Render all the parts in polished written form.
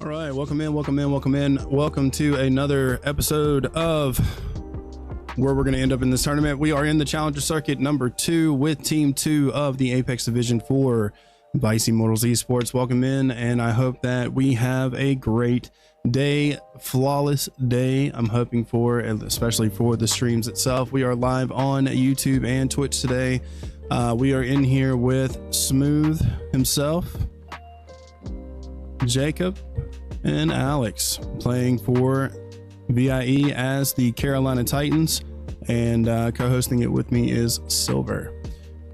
All right, welcome in. Welcome to another episode of where we're going to end up in this tournament. We are in the Challenger Circuit number 2 with Team 2 of the Apex Division 4 Vice Immortals Esports. Welcome in, and I hope that we have a great day, flawless day. I'm hoping for, especially for the streams itself. We are live on YouTube and Twitch today. We are in here with Smooth himself, Jacob, and Alex, playing for VIE as the Carolina Titans, and co-hosting it with me is Silver,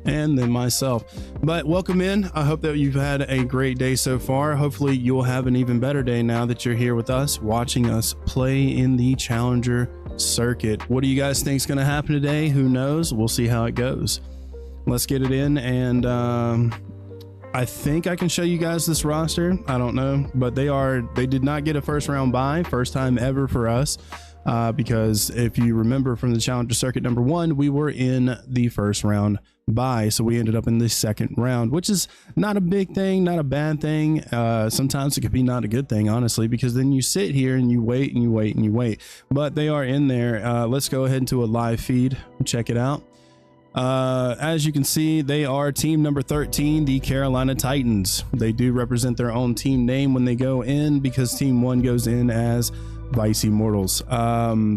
and then myself. But welcome in. I hope that you've had a great day so far. Hopefully you'll have an even better day now that you're here with us, watching us play in the Challenger Circuit. What do you guys think is going to happen today? Who knows? We'll see how it goes. Let's get it in, and I think I can show you guys this roster. I don't know, but they did not get a first round bye, first time ever for us, because if you remember from the Challenger Circuit number 1, we were in the first round bye, so we ended up in the second round, which is not a big thing, not a bad thing. Sometimes it could be not a good thing, honestly, because then you sit here and you wait and you wait and you wait, but they are in there. Let's go ahead into a live feed and check it out. As you can see, they are team number 13, the Carolina Titans. They do represent their own team name when they go in, because team 1 goes in as Vice Immortals.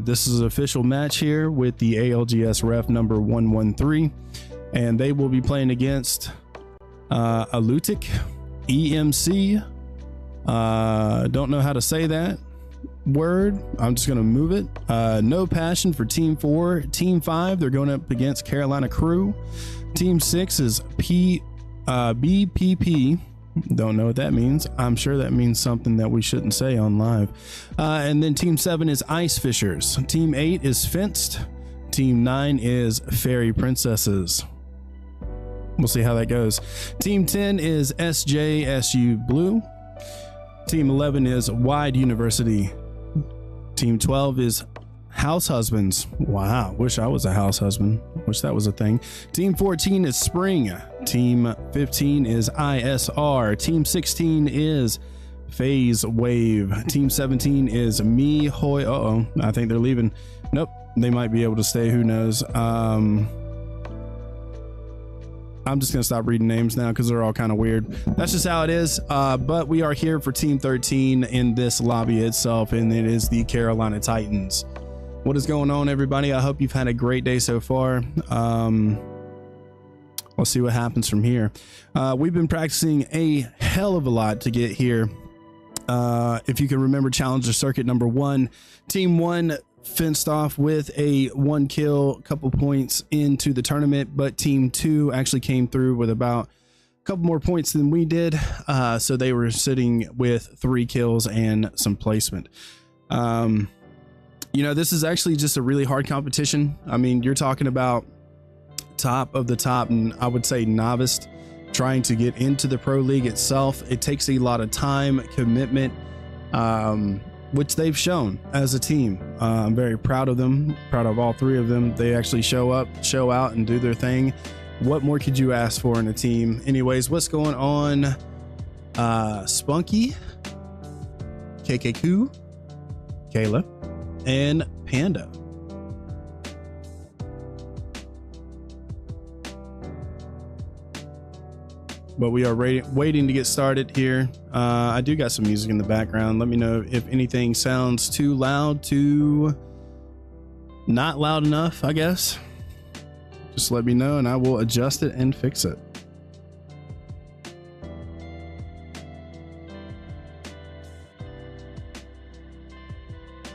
This is an official match here with the ALGS ref number 113, and they will be playing against Alutic EMC. Don't know how to say that word. I'm just gonna move it. No passion for team 4. Team 5, they're going up against Carolina Crew. Team 6 is BPP. Don't know what that means. I'm sure that means something that we shouldn't say on live. And then team 7 is Ice Fishers. Team 8 is Fenced. Team 9 is Fairy Princesses. We'll see how that goes. Team 10 is SJSU Blue. Team 11 is Wide University. Team 12 is House Husbands. Wow, wish I was a house husband. Wish that was a thing. Team 14 is Spring. Team 15 is ISR. Team 16 is Phase Wave. Team 17 is Me Hoy. Uh-oh, I think they're leaving. Nope, they might be able to stay. Who knows? I'm just gonna stop reading names now because they're all kind of weird. That's just how it is. But we are here for team 13 in this lobby itself, and it is the Carolina Titans. What is going on, everybody? I hope you've had a great day so far. Let's see what happens from here. We've been practicing a hell of a lot to get here. If you can remember Challenger Circuit number 1, team 1 fenced off with a 1 kill, couple points into the tournament, but team 2 actually came through with about a couple more points than we did, so they were sitting with 3 kills and some placement. You know, this is actually just a really hard competition. I mean, you're talking about top of the top, and I would say novice trying to get into the pro league itself. It takes a lot of time, commitment, which they've shown as a team. I'm very proud of them, proud of all 3 of them. They actually show up, show out, and do their thing. What more could you ask for in a team? Anyways, what's going on? Spunky, KKQ, Kayla, and Panda. But we are waiting to get started here. I do got some music in the background. Let me know if anything sounds too loud, too not loud enough, I guess. Just let me know and I will adjust it and fix it.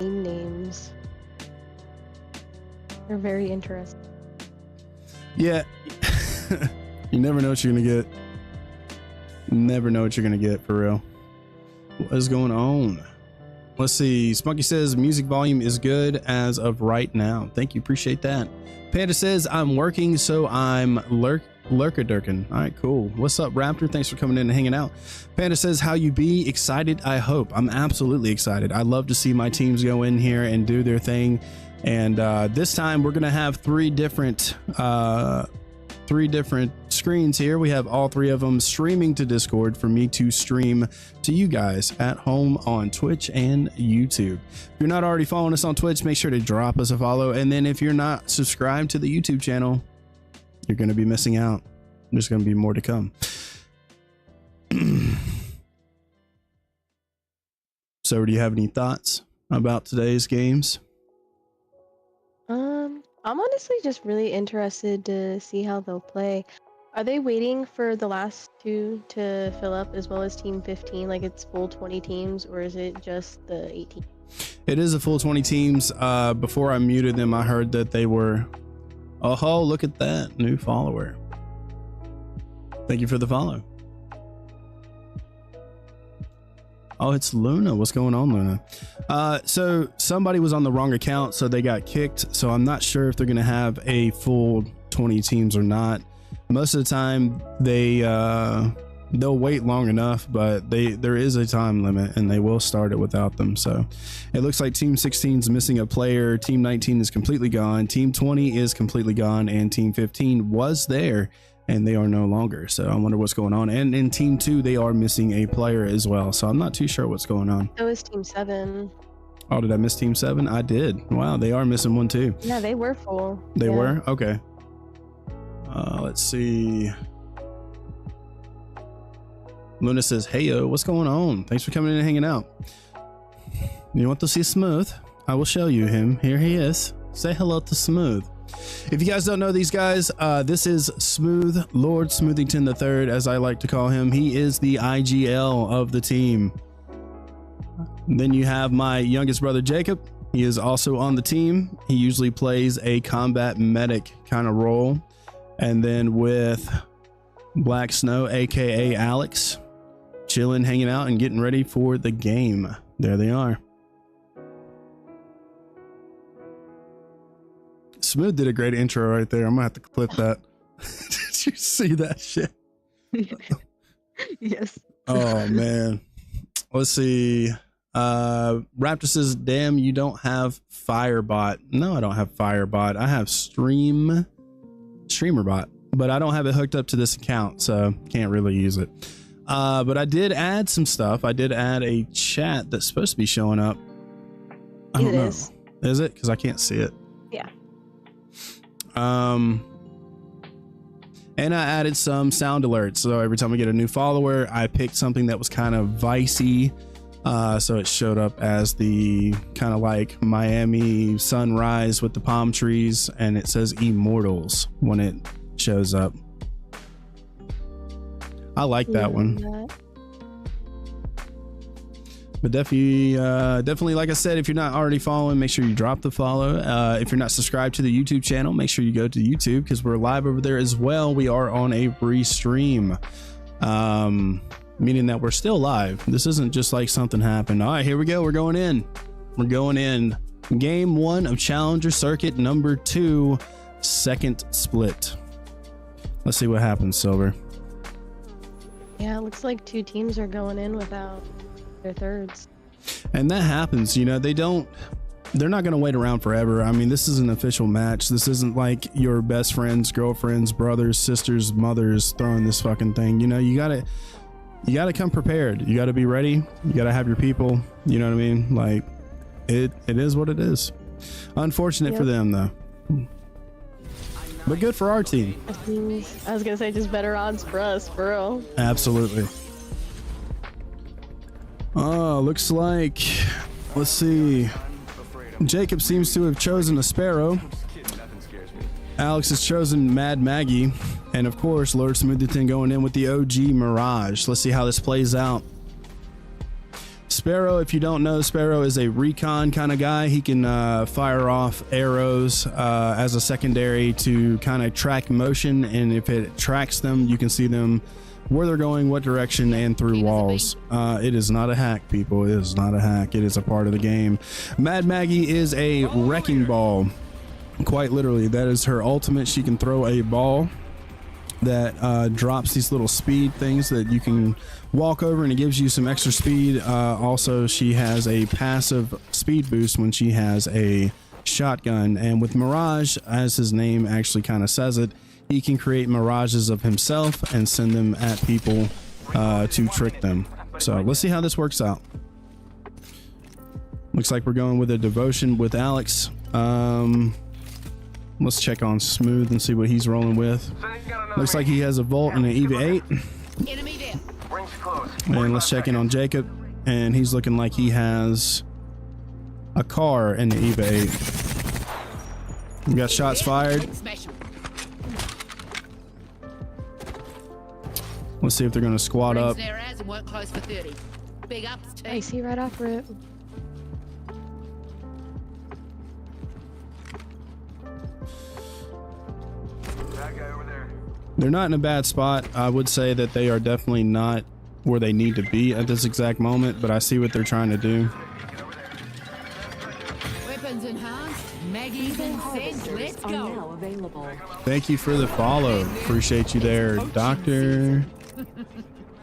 Names are very interesting. Yeah. You never know what you're gonna get. Never know what you're gonna get, for real. What is going on? Let's see. Spunky says music volume is good as of right now. Thank you, appreciate that. Panda says I'm working, so I'm lurker-durkin. All right, cool. What's up, Raptor? Thanks for coming in and hanging out. Panda says, how you be? Excited? I hope. I'm absolutely excited. I love to see my teams go in here and do their thing. And this time we're gonna have three different screens here. We have all three of them streaming to Discord for me to stream to you guys at home on Twitch and YouTube. If you're not already following us on Twitch, make sure to drop us a follow. And then if you're not subscribed to the YouTube channel, you're going to be missing out. There's going to be more to come. So, do you have any thoughts about today's games? I'm honestly just really interested to see how they'll play. Are they waiting for the last two to fill up as well as Team 15? Like it's full 20 teams, or is it just the 18? It is a full 20 teams. Before I muted them, I heard that they were... Oh, look at that. New follower. Thank you for the follow. Oh, it's Luna. What's going on, Luna? So somebody was on the wrong account, so they got kicked. So I'm not sure if they're going to have a full 20 teams or not. Most of the time, they'll wait long enough, but there is a time limit, and they will start it without them. So it looks like Team 16 is missing a player. Team 19 is completely gone. Team 20 is completely gone, and Team 15 was there, and they are no longer. So I wonder what's going on. And in Team 2, they are missing a player as well. So I'm not too sure what's going on. So is Team 7. Oh, did I miss Team 7? I did. Wow, they are missing one too. Yeah, they were full. They were? Okay. Let's see. Luna says, hey, yo, what's going on? Thanks for coming in and hanging out. You want to see Smooth? I will show you him. Here he is. Say hello to Smooth. If you guys don't know these guys, this is Smooth, Lord Smoothington III, as I like to call him. He is the IGL of the team. Then you have my youngest brother, Jacob. He is also on the team. He usually plays a combat medic kind of role. And then with Black Snow, aka Alex, chilling, hanging out, and getting ready for the game. There they are. Smooth did a great intro right there. I'm gonna have to clip that. Did you see that shit? Yes. Oh man. Let's see. Raptor says, damn, you don't have Firebot. No, I don't have Firebot. I have StreamerBot, but I don't have it hooked up to this account, so can't really use it. But I did add some stuff. I did add a chat that's supposed to be showing up. I don't know. Is it? Because I can't see it. Yeah. And I added some sound alerts. So every time I get a new follower, I picked something that was kind of vicey. So it showed up as the kind of like Miami sunrise with the palm trees, and it says Immortals when it shows up. I like that one. But definitely, like I said, if you're not already following, make sure you drop the follow. If you're not subscribed to the YouTube channel, make sure you go to YouTube because we're live over there as well. We are on a re-stream, meaning that we're still live. This isn't just like something happened. All right, here we go. We're going in. We're going in. Game 1 of Challenger Circuit number 2, second split. Let's see what happens, Silver. Yeah, it looks like two teams are going in without their thirds. And that happens, you know, they're not going to wait around forever. I mean, this is an official match. This isn't like your best friends, girlfriends, brothers, sisters, mothers throwing this fucking thing. You know, you gotta come prepared. You gotta be ready. You gotta have your people. You know what I mean? Like it is what it is. Unfortunate for them though, but good for our team. I was gonna say just better odds for us, for real. Absolutely. Oh, looks like, let's see, Jacob seems to have chosen a Sparrow. Alex has chosen Mad Maggie, and of course Lord Smoothington going in with the OG Mirage. Let's see how this plays out. Sparrow, if you don't know, Sparrow is a recon kind of guy. He can fire off arrows as a secondary to kind of track motion, and if it tracks them, you can see them where they're going, what direction, and through walls. It is not a hack, people. It is not a hack. It is a part of the game. Mad Maggie is a wrecking ball. Quite literally, that is her ultimate. She can throw a ball that drops these little speed things that you can walk over, and it gives you some extra speed. Also, she has a passive speed boost when she has a shotgun, and with Mirage, as his name actually kind of says it, he can create mirages of himself and send them at people to trick them. So let's see how this works out. Looks like we're going with a devotion with Alex. Let's check on Smooth and see what he's rolling with. Looks like he has a Volt and an EVA 8. And let's check in on Jacob, and he's looking like he has a car and the EVA 8. We got shots fired. Let's see if they're gonna squad up. I see right off rip. They're not in a bad spot. I would say that they are definitely not where they need to be at this exact moment, but I see what they're trying to do. Weapons enhanced, Maggie's and sent. Let's go. Thank you for the follow. Appreciate you there, Doctor.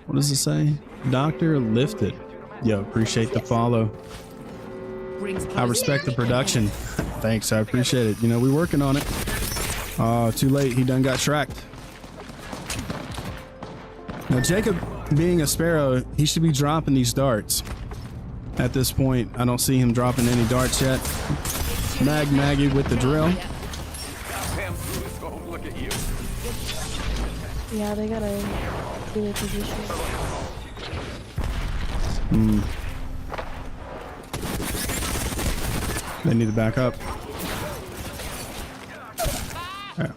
What does it say? Doctor Lifted. Yo, appreciate the follow. I respect the production. Thanks, I appreciate it. You know, we're working on it. Too late. He done got tracked. Now, Jacob, being a Sparrow, he should be dropping these darts. At this point, I don't see him dropping any darts yet. Maggie with the drill. Yeah, they gotta do their position. They need to back up. Yeah.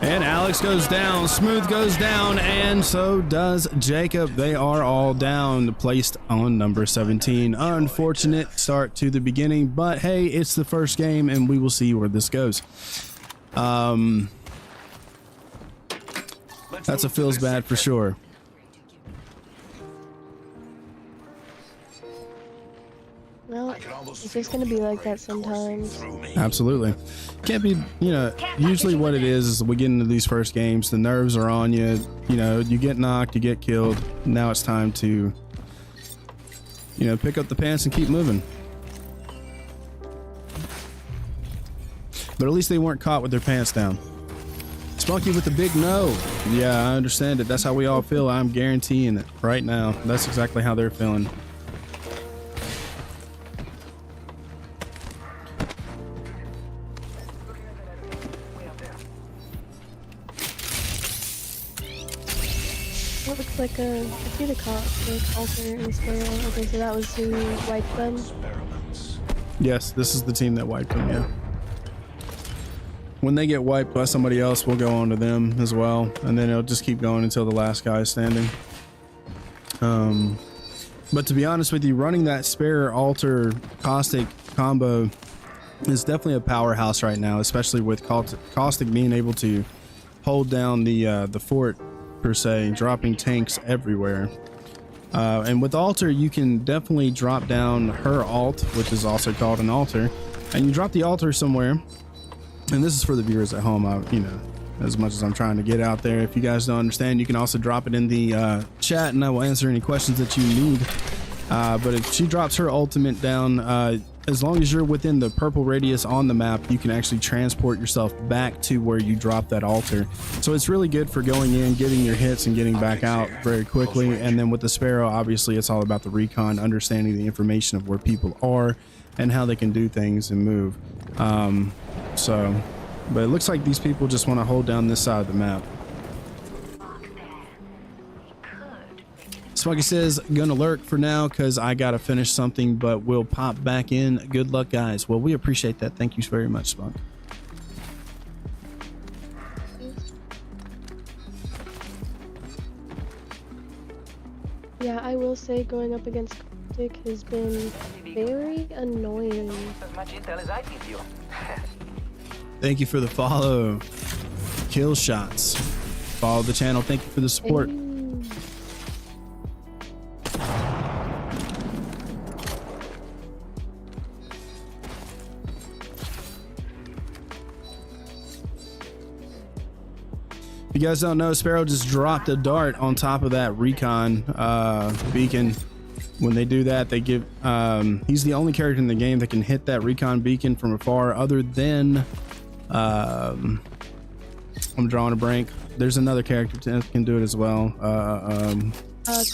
And Alex goes down, Smooth goes down, and so does Jacob. They are all down, placed on number 17. Unfortunate start to the beginning, but hey, it's the first game and we will see where this goes. That's a feels bad for sure. Well, it's just gonna be like that sometimes. Absolutely. Can't be, you know, usually what it is we get into these first games, the nerves are on you, you know, you get knocked, you get killed. Now it's time to, you know, pick up the pants and keep moving. But at least they weren't caught with their pants down. Spunky with the big no. Yeah, I understand it. That's how we all feel. I'm guaranteeing it right now. That's exactly how they're feeling. That looks like I see the alter in the Sparrow. Okay, so that was who wiped them. Yes, this is the team that wiped them, yeah. When they get wiped by somebody else, we'll go on to them as well, and then it'll just keep going until the last guy is standing. But to be honest with you, running that Spare Alter Caustic combo is definitely a powerhouse right now, especially with Caustic being able to hold down the fort per se, dropping tanks everywhere. And with Alter, you can definitely drop down her alt, which is also called an altar, and you drop the altar somewhere. And this is for the viewers at home. You know, as much as I'm trying to get out there, if you guys don't understand, you can also drop it in the chat and I will answer any questions that you need. But if she drops her ultimate down, as long as you're within the purple radius on the map, you can actually transport yourself back to where you dropped that altar. So it's really good for going in, getting your hits and getting back out very quickly. And then with the Sparrow, obviously it's all about the recon, understanding the information of where people are and how they can do things and move. But it looks like these people just want to hold down this side of the map. Smuggy says, gonna lurk for now because I gotta finish something, but we'll pop back in. Good luck, guys. Well, we appreciate that. Thank you very much, Spunk. Yeah, I will say going up against Caustic has been very annoying. As much intel as I give you. Thank you for the follow. Kill shots. Follow the channel. Thank you for the support. If you guys don't know, Sparrow just dropped a dart on top of that recon beacon. When they do that, they give he's the only character in the game that can hit that recon beacon from afar, other than I'm drawing a blank. There's another character that can do it as well.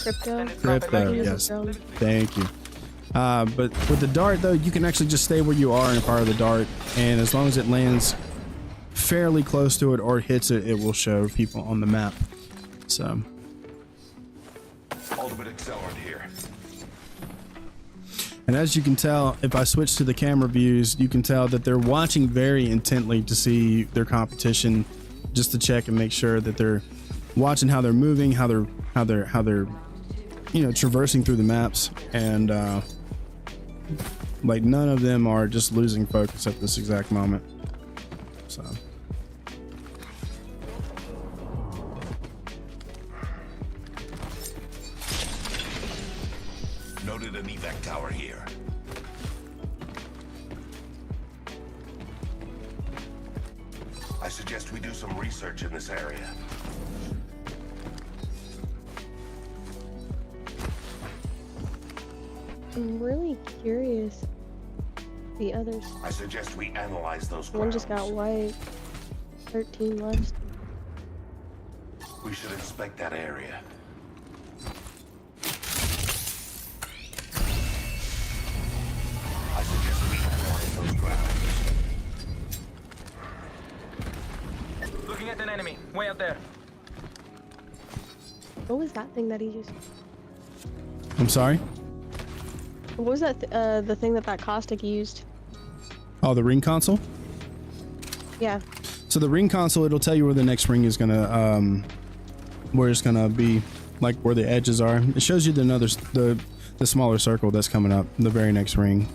Crypto. Crypto, yes. Thank you. But with the dart though, you can actually just stay where you are and fire the dart, and as long as it lands fairly close to it or hits it, it will show people on the map. So ultimate accelerant here. and as you can tell, if I switch to the camera views, you can tell that they're watching very intently to see their competition, just to check and make sure that they're watching how they're moving, how they're you know, traversing through the maps, and like none of them are just losing focus at this exact moment. So Noted an evac tower here. I suggest we do some research in this area. I'm really curious. The others. I suggest we analyze those One just got grounds. wiped. 13 left. We should inspect that area. I suggest we analyze those grounds. Looking at an enemy, way out there. What was that thing that he just? I'm sorry. What was that? The thing that caustic used? Oh, the ring console. Yeah. So the ring console, it'll tell you where the next ring is gonna where it's gonna be, like where the edges are. It shows you the smaller circle that's coming up, the very next ring.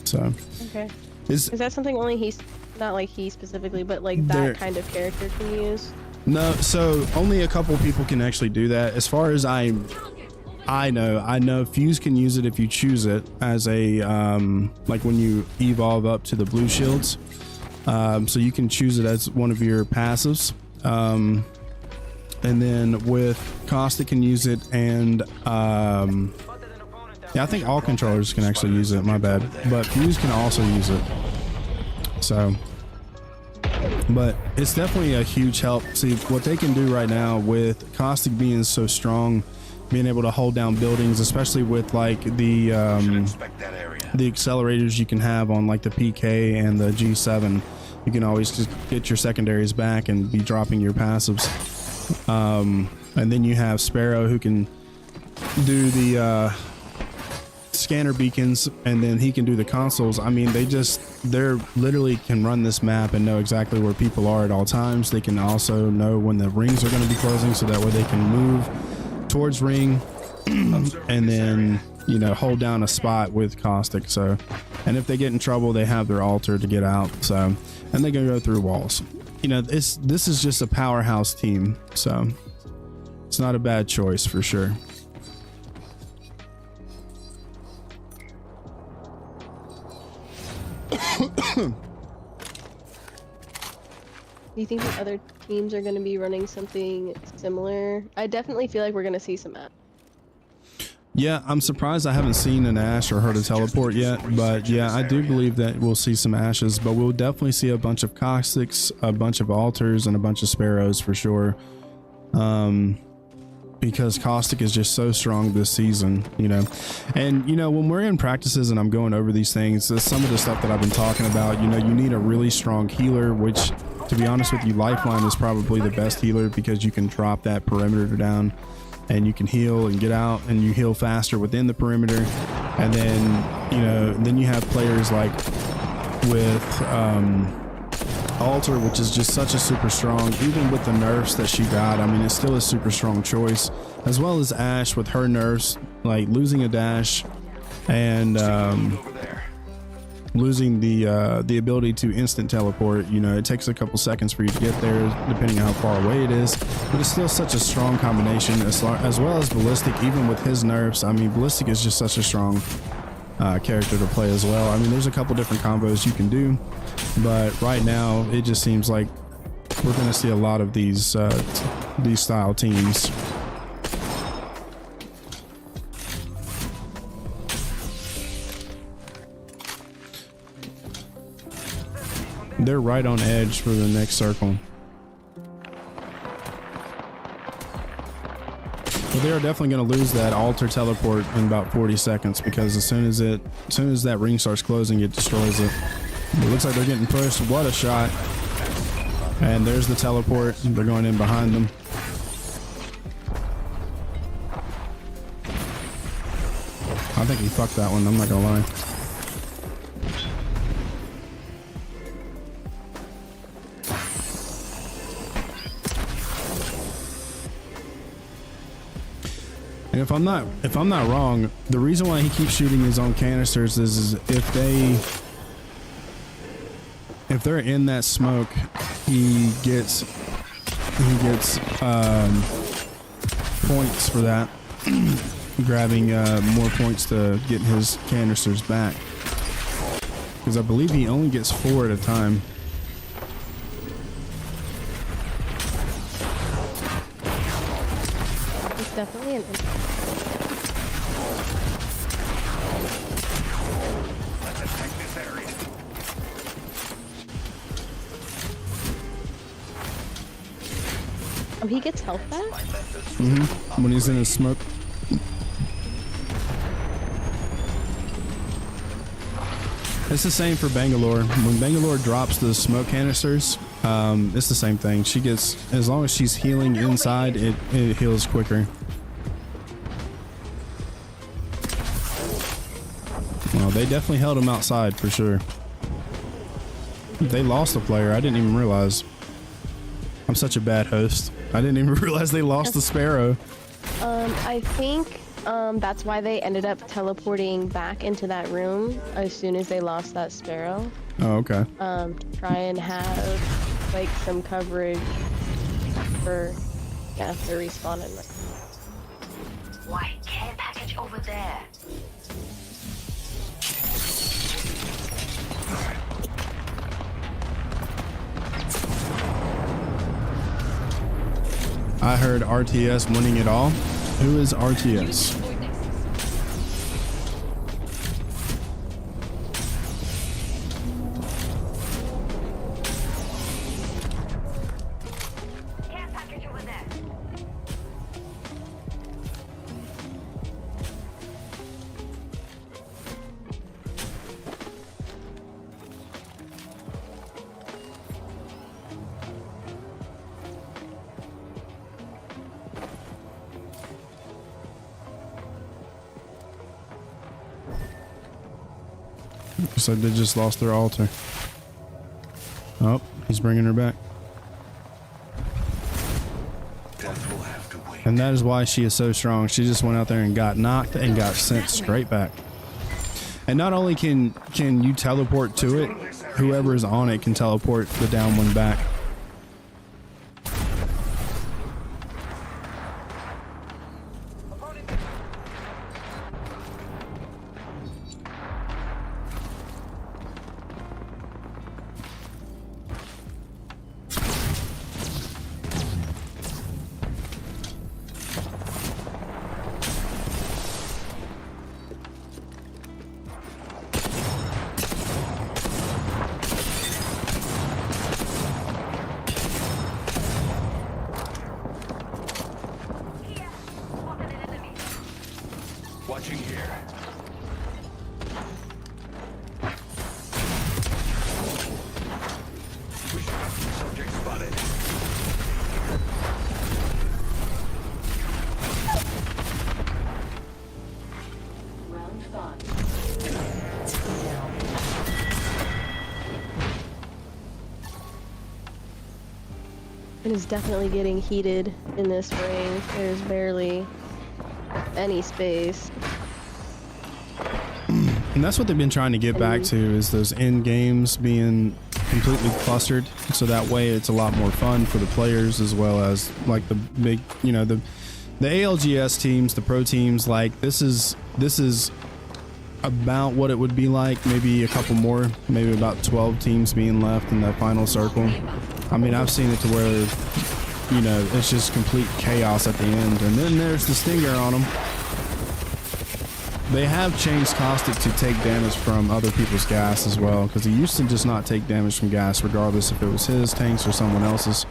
So Okay. is Is that something only he's not like he specifically, but like There- that kind of character can use? no, so only a couple people can actually do that. As far as I know Fuse can use it if you choose it as a like when you evolve up to the blue shields. So you can choose it as one of your passives. And then with Caustic can use it, and yeah, I think all controllers can actually use it, my bad. But Fuse can also use it. So, but it's definitely a huge help. See, what they can do right now with Caustic being so strong, being able to hold down buildings, especially with like the Inspect that area. accelerators you can have on like the PK and the G7, you can always just get your secondaries back and be dropping your passives. And then you have Sparrow, who can do the scanner beacons, and then he can do the consoles. I mean, they're literally can run this map and know exactly where people are at all times. They can also know when the rings are going to be closing, so that way they can move towards ring and then, you know, hold down a spot with Caustic. So, and if they get in trouble, they have their altar to get out. So, and they can go through walls. You know, this is just a powerhouse team. So it's not a bad choice for sure. Do you think the other teams are going to be running something similar? I definitely feel like we're going to see some map. Yeah, I'm surprised I haven't seen an Ash or heard a teleport yet, but yeah, I do believe that we'll see some Ashes, but we'll definitely see a bunch of Caustics, a bunch of Altars, and a bunch of Sparrows for sure. Because Caustic is just so strong this season, you know. And, you know, when we're in practices and I'm going over these things, some of the stuff that I've been talking about, you know, you need a really strong healer, which, to be honest with you, Lifeline is probably the best healer, because you can drop that perimeter down and you can heal and get out, and you heal faster within the perimeter. And then, you know, then you have players like with Altar, which is just such a super strong, even with the nerfs that she got, I mean, it's still a super strong choice, as well as Ashe with her nerfs, like losing a dash and losing the ability to instant teleport. You know, it takes a couple seconds for you to get there, depending on how far away it is, but it's still such a strong combination, as well as Ballistic. Even with his nerfs, I mean, Ballistic is just such a strong character to play as well. I mean, there's a couple different combos you can do, but right now it just seems like we're going to see a lot of these style teams. They're right on edge for the next circle. They're definitely going to lose that altar teleport in about 40 seconds because as soon as that ring starts closing, it destroys it. It looks like they're getting pushed. What a shot. And there's the teleport. They're going in behind them. I think he fucked that one. I'm not going to lie. And if I'm not wrong, the reason why he keeps shooting his own canisters is if they're in that smoke, he gets points for that, grabbing more points to get his canisters back. Because I believe he only gets 4 at a time. It's definitely an. Oh, he gets health back? Mm-hmm. When he's in his smoke. It's the same for Bangalore. When Bangalore drops the smoke canisters, it's the same thing. She gets, as long as she's healing inside, it heals quicker. Well, they definitely held him outside for sure. They lost a player. I didn't even realize. I'm such a bad host. I didn't even realize they lost the Sparrow. I think that's why they ended up teleporting back into that room as soon as they lost that Sparrow. Oh, okay. To try and have like some coverage for the respawn and. White care package over there. I heard RTS winning it all. Who is RTS? Care package over there. Looks like they just lost their altar. Oh, he's bringing her back. Death will have to wait. And that is why she is so strong. She just went out there and got knocked and got sent straight back. And not only can you teleport to it, whoever is on it can teleport the down one back. Watching here. We should have some subject spotted. Round 5. It is definitely getting heated in this ring. There's barely any space. And that's what they've been trying to get back to, is those end games being completely clustered, so that way it's a lot more fun for the players, as well as like the big, you know, the ALGS teams, the pro teams. Like this is about what it would be like, maybe a couple more, maybe about 12 teams being left in the final circle. I mean, I've seen it to where, you know, it's just complete chaos at the end. And then there's the stinger on them. They have changed Caustic to take damage from other people's gas as well, because he used to just not take damage from gas regardless if it was his tanks or someone else's.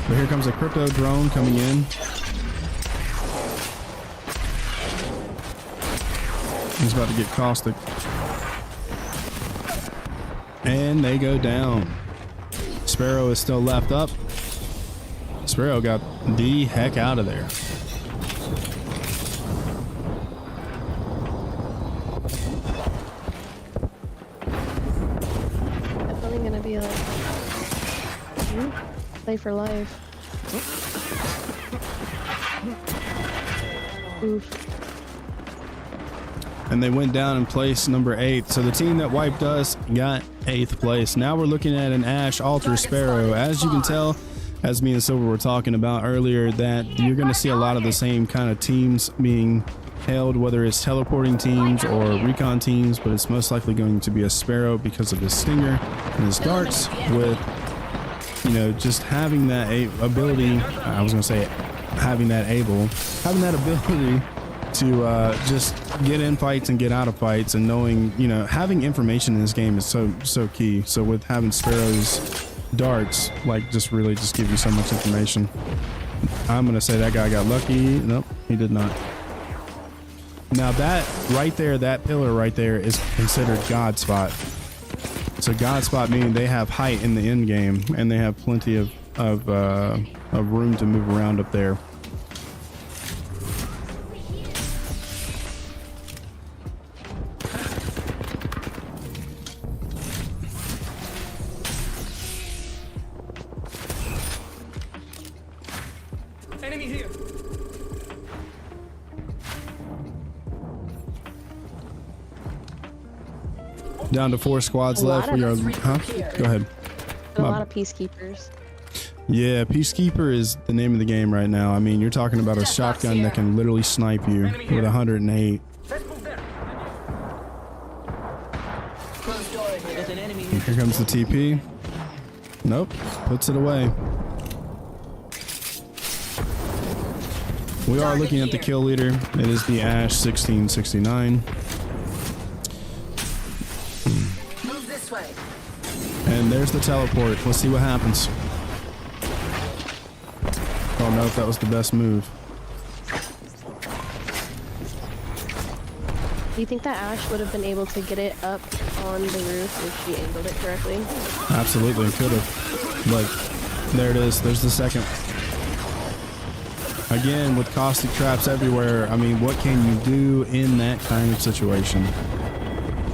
But here comes a crypto drone coming in. He's about to get caustic. And they go down. Sparrow is still left up. Sparrow got the heck out of there. Definitely gonna be like play for life. Oof. And they went down in place number 8. So the team that wiped us got 8th place. Now we're looking at an Ashe Alter Sparrow. As you can tell, as me and Silver were talking about earlier, that you're going to see a lot of the same kind of teams being held, whether it's teleporting teams or recon teams, but it's most likely going to be a Sparrow because of his stinger and his darts, with, you know, just having that ability. I was going to say having that ability to just get in fights and get out of fights, and knowing, you know, having information in this game is so key. So with having Sparrow's darts, like, just really just give you so much information. I'm gonna say that guy got lucky. Nope, he did not. Now that right there, that pillar right there is considered God spot. So God spot meaning they have height in the end game, and they have plenty of room to move around up there. Enemy here. Down to 4 squads left. We are, huh? Go ahead. A lot of peacekeepers. Yeah, Peacekeeper is the name of the game right now. I mean, you're talking about a shotgun that can literally snipe you with 108. Here comes the TP. Nope, puts it away. We are looking at the kill leader. It is the Ashe 1669. Move this way. And there's the teleport. Let's see what happens. Oh no, that was the best move. Do you think that Ashe would have been able to get it up on the roof if she angled it correctly? Absolutely, could have. But there it is. There's the second. Again, with caustic traps everywhere, I mean, what can you do in that kind of situation?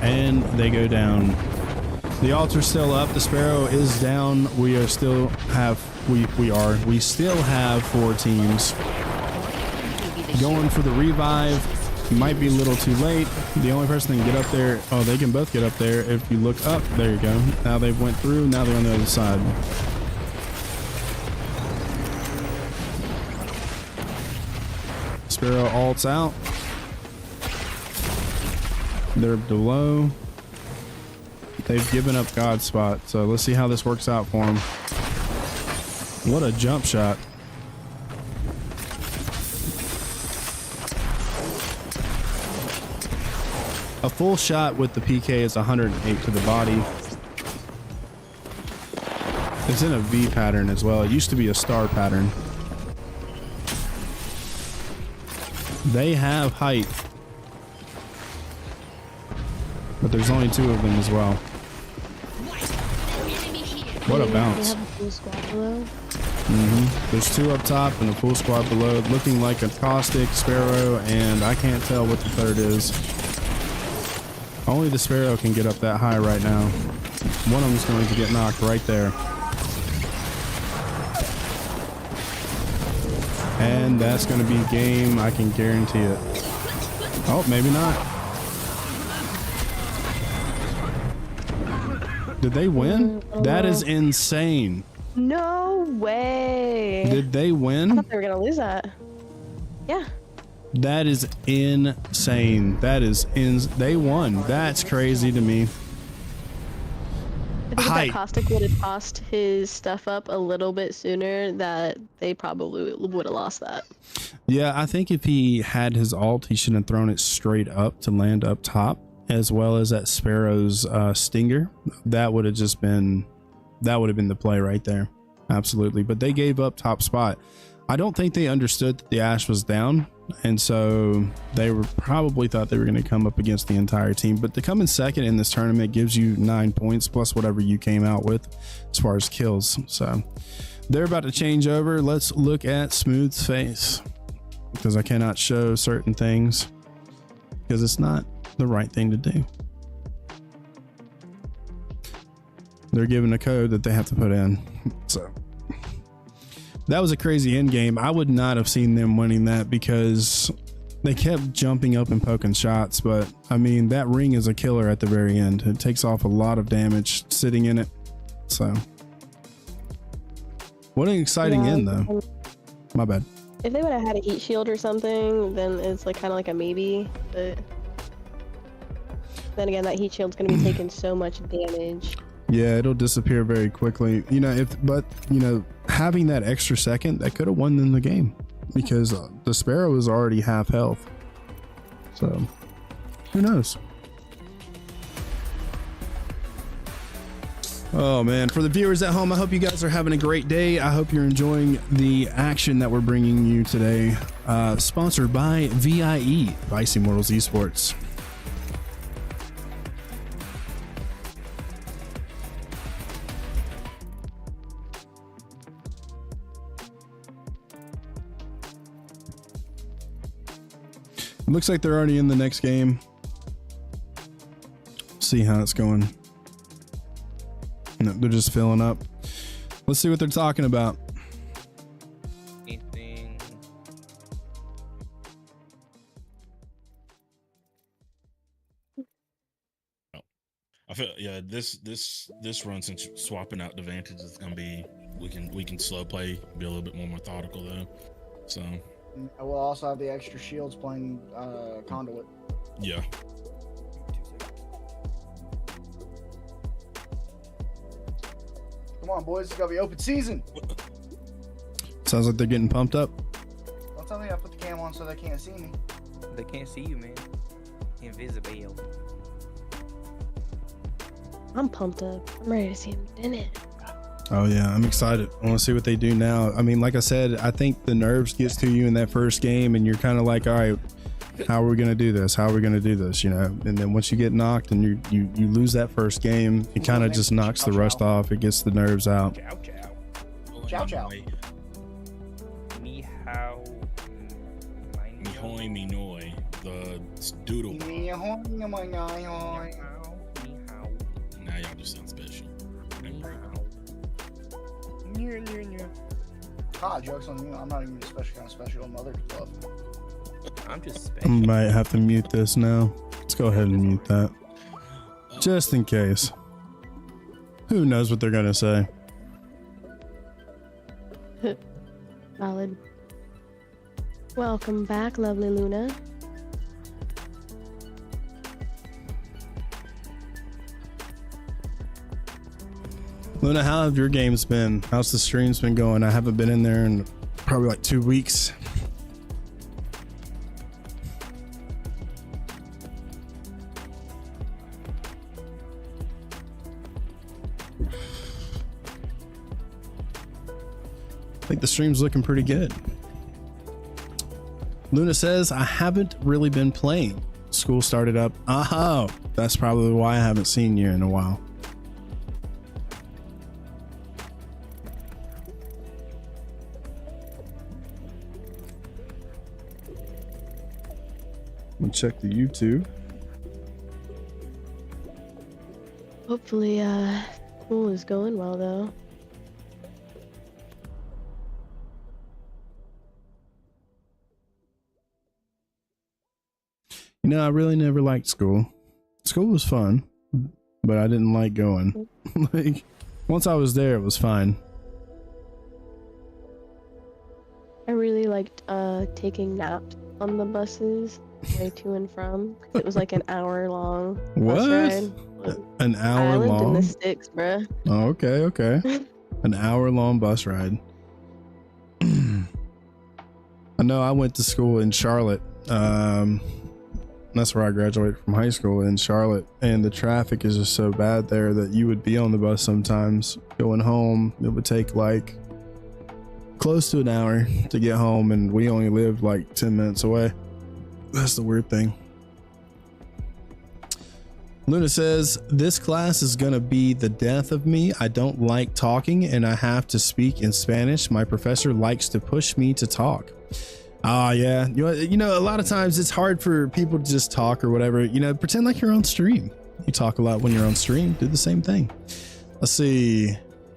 And they go down. The Altar's still up. The Sparrow is down. We still have 4 teams going for the revive. Might be a little too late. The only person that can get up there, oh, they can both get up there. If you look up, there you go. Now they've went through. Now they're on the other side. Sparrow ults out. They're below. They've given up God spot. So let's see how this works out for them. What a jump shot. A full shot with the PK is 108 to the body. It's in a V pattern as well. It used to be a star pattern. They have height, but there's only 2 of them as well. What a bounce. They have a full squad below. There's 2 up top and a full squad below, looking like a caustic, Sparrow, and I can't tell what the third is. Only the Sparrow can get up that high right now. One of them's going to get knocked right there. And that's going to be game. I can guarantee it. Oh, maybe not. Did they win? That is insane. No way. Did they I win? thought they were gonna lose that. Yeah. That is insane. They won. That's crazy to me. I think if Height. that Caustic would have tossed his stuff up a little bit sooner, that they probably would have lost that. Yeah, I think if he had his ult, he should have thrown it straight up to land up top, as well as that Sparrow's stinger. That would have been the play right there. Absolutely. But they gave up top spot. I don't think they understood that the Ashe was down, and so they were probably thought they were going to come up against the entire team. But to come in second in this tournament gives you 9 points plus whatever you came out with as far as kills. So they're about to change over. Let's look at Smooth's face, because I cannot show certain things because it's not the right thing to do. They're given a code that they have to put in. So that was a crazy end game. I would not have seen them winning that because they kept jumping up and poking shots. But I mean, that ring is a killer at the very end. It takes off a lot of damage sitting in it. So what an exciting end though. My bad. If they would have had a heat shield or something, then it's like kind of like a maybe. But then again, that heat shield's going to be taking so much damage. Yeah, it'll disappear very quickly. You know, but having that extra second, that could have won them the game because the Sparrow is already half health. So who knows? Oh man, for the viewers at home, I hope you guys are having a great day. I hope you're enjoying the action that we're bringing you today. Sponsored by VIE, Vice Immortals Esports. Looks like they're already in the next game. See how it's going. No, they're just filling up. Let's see what they're talking about. Anything? I feel this run, since swapping out the Vantage is gonna be, we can slow play, be a little bit more methodical though. So we'll also have the extra shields playing conduit. yeah. Come on, boys, it's gonna be open season. Sounds like they're getting pumped up. Don't tell me I put the cam on so they can't see me. They can't see you, man. Invisible. I'm pumped up. I'm ready to see him in it. Oh yeah, I'm excited. I want to see what they do now. I mean, like I said, I think the nerves gets to you in that first game and you're kind of like, all right, how are we going to do this? How are we going to do this? You know, and then once you get knocked and you lose that first game, it kind of just knocks the rust off. It gets the nerves out. Chow chow. Chow chow. Me how. Me hoi me noi. The doodle. Me how. Now y'all just sound special. Ah, joke's on you. I'm not even a special kind of special mother club. I'm just I special. might have to mute this now. Let's go ahead and mute that. Just in case. Who knows what they're going to say? Valid. Welcome back, lovely Luna. Luna, how have your games been? How's the streams been going? I haven't been in there in probably like 2 weeks. I think the stream's looking pretty good. Luna says, I haven't really been playing. School started up. Oh, that's probably why I haven't seen you in a while. We'll check the YouTube. Hopefully, school is going well though. You know, I really never liked school. School was fun, but I didn't like going. Like, once I was there, it was fine. I really liked taking naps on the buses, way to and from. It was like an hour long bus ride. An hour I lived long? in the sticks, bruh. Oh, okay, okay. An hour long bus ride. I know I went to school in Charlotte. That's where I graduated from high school, in Charlotte, and the traffic is just so bad there that you would be on the bus sometimes going home. It would take like close to an hour to get home, and we only lived like 10 minutes away. That's the weird thing. Luna says, this class is going to be the death of me. I don't like talking and I have to speak in Spanish. My professor likes to push me to talk. Yeah. You know, a lot of times it's hard for people to just talk or whatever. You know, pretend like you're on stream. You talk a lot when you're on stream. Do the same thing. Let's see.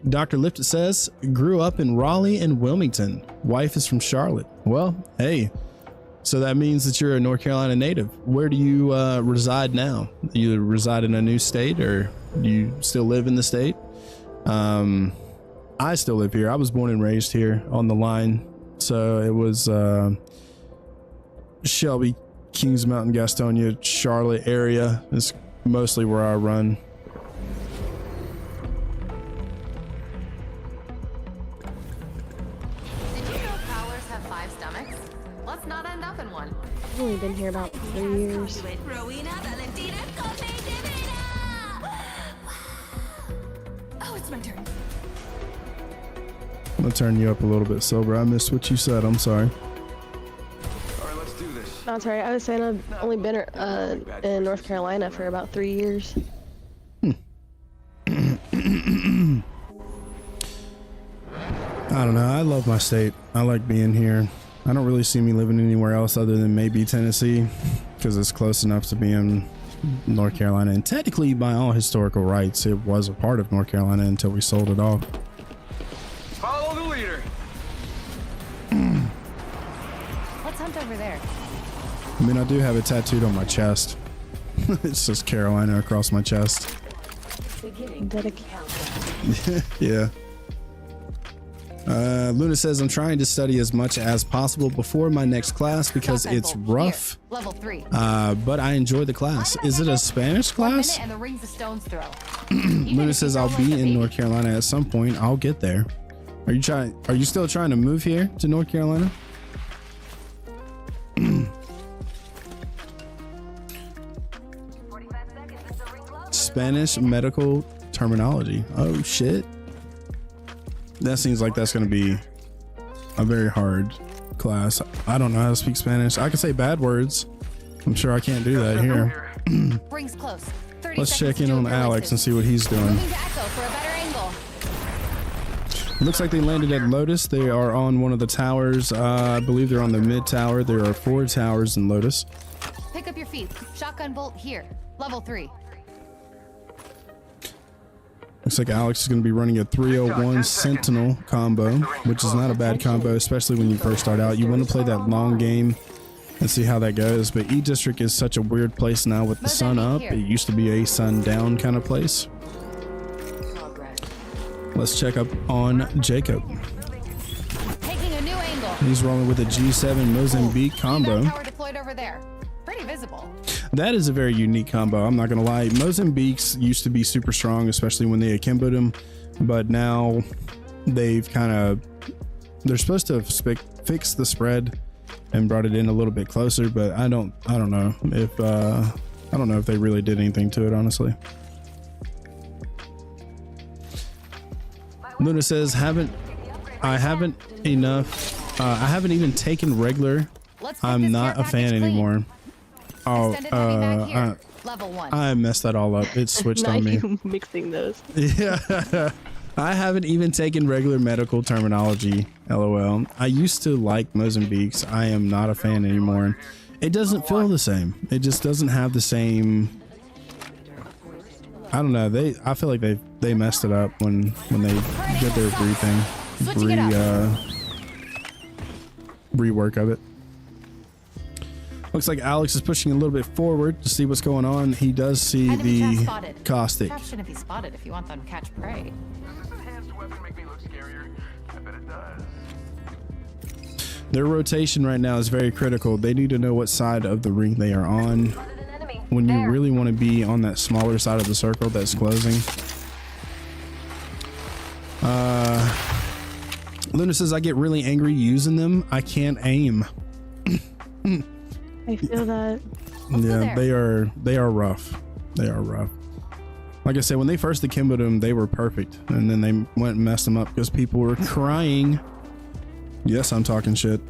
Dr. Lifted says, grew up in Raleigh and Wilmington. Wife is from Charlotte. Well, hey. So that means that you're a North Carolina native. Where do you reside now? You reside in a new state, or do you still live in the state? I still live here. I was born and raised here on the line. So it was Shelby, Kings Mountain, Gastonia, Charlotte area is mostly where I run. I've only been here about 3 years. Oh, it's my turn. I'm gonna turn you up a little bit, Silver. I missed what you said. I'm sorry. All right, let's do this. No, sorry. I was saying I've only been in North Carolina for about 3 years. I don't know. I love my state. I like being here. I don't really see me living anywhere else other than maybe Tennessee, because it's close enough to being North Carolina. And technically, by all historical rights, it was a part of North Carolina until we sold it off. Follow the leader. Let's hunt over there. I mean, I do have it tattooed on my chest. It says Carolina across my chest. Yeah. Luna says, I'm trying to study as much as possible before my next class because it's rough. Here, level 3. But I enjoy the class. Is it a Spanish class? And the rings of stones throw. Luna says, I'll be in North Carolina at some point. I'll get there. Are you still trying to move here to North Carolina? Spanish medical terminology. Oh shit. That seems like that's going to be a very hard class. I don't know how to speak Spanish. I can say bad words. I'm sure I can't do that here. Rings close. Let's check in on Alex and see what he's doing. Moving to Echo for a better angle. Looks like they landed at Lotus. They are on one of the towers. I believe they're on the mid tower. There are 4 towers in Lotus. Pick up your feet. Shotgun bolt here. Level 3. Looks like Alex is going to be running a 301 Sentinel combo, which is not a bad combo, especially when you first start out. You want to play that long game and see how that goes. But E District is such a weird place now with the sun up. It used to be a sun down kind of place. Let's check up on Jacob. Taking a new angle. He's rolling with a G7 Mozambique combo. Tower deployed over there. Pretty visible. That is a very unique combo. I'm not going to lie. Mozambiques used to be super strong, especially when they akimboed them. But now they've they're supposed to have fixed the spread and brought it in a little bit closer. But I don't know if they really did anything to it, honestly. Luna says, I haven't even taken regular. I'm not a fan anymore. Oh, Level 1. I messed that all up. It switched on me. You mixing those. Yeah. I haven't even taken regular medical terminology. LOL. I used to like Mozambiques. I am not a fan anymore. It doesn't feel the same. It just doesn't have the same. I don't know. I feel like they messed it up when they did their rework of it. Looks like Alex is pushing a little bit forward to see what's going on. He does see Enemy the spotted. caustic. Traps shouldn't be spotted if you want them to catch prey. Does this enhanced weapon make me look scarier? I bet it does. Their rotation right now is very critical. They need to know what side of the ring they are on. When you really want to be on that smaller side of the circle that's closing. Luna says, I get really angry using them. I can't aim. I feel that. Yeah, they are rough. They are rough. Like I said, when they first akimboed them, they were perfect. And then they went and messed them up because people were crying Yes, I'm talking shit.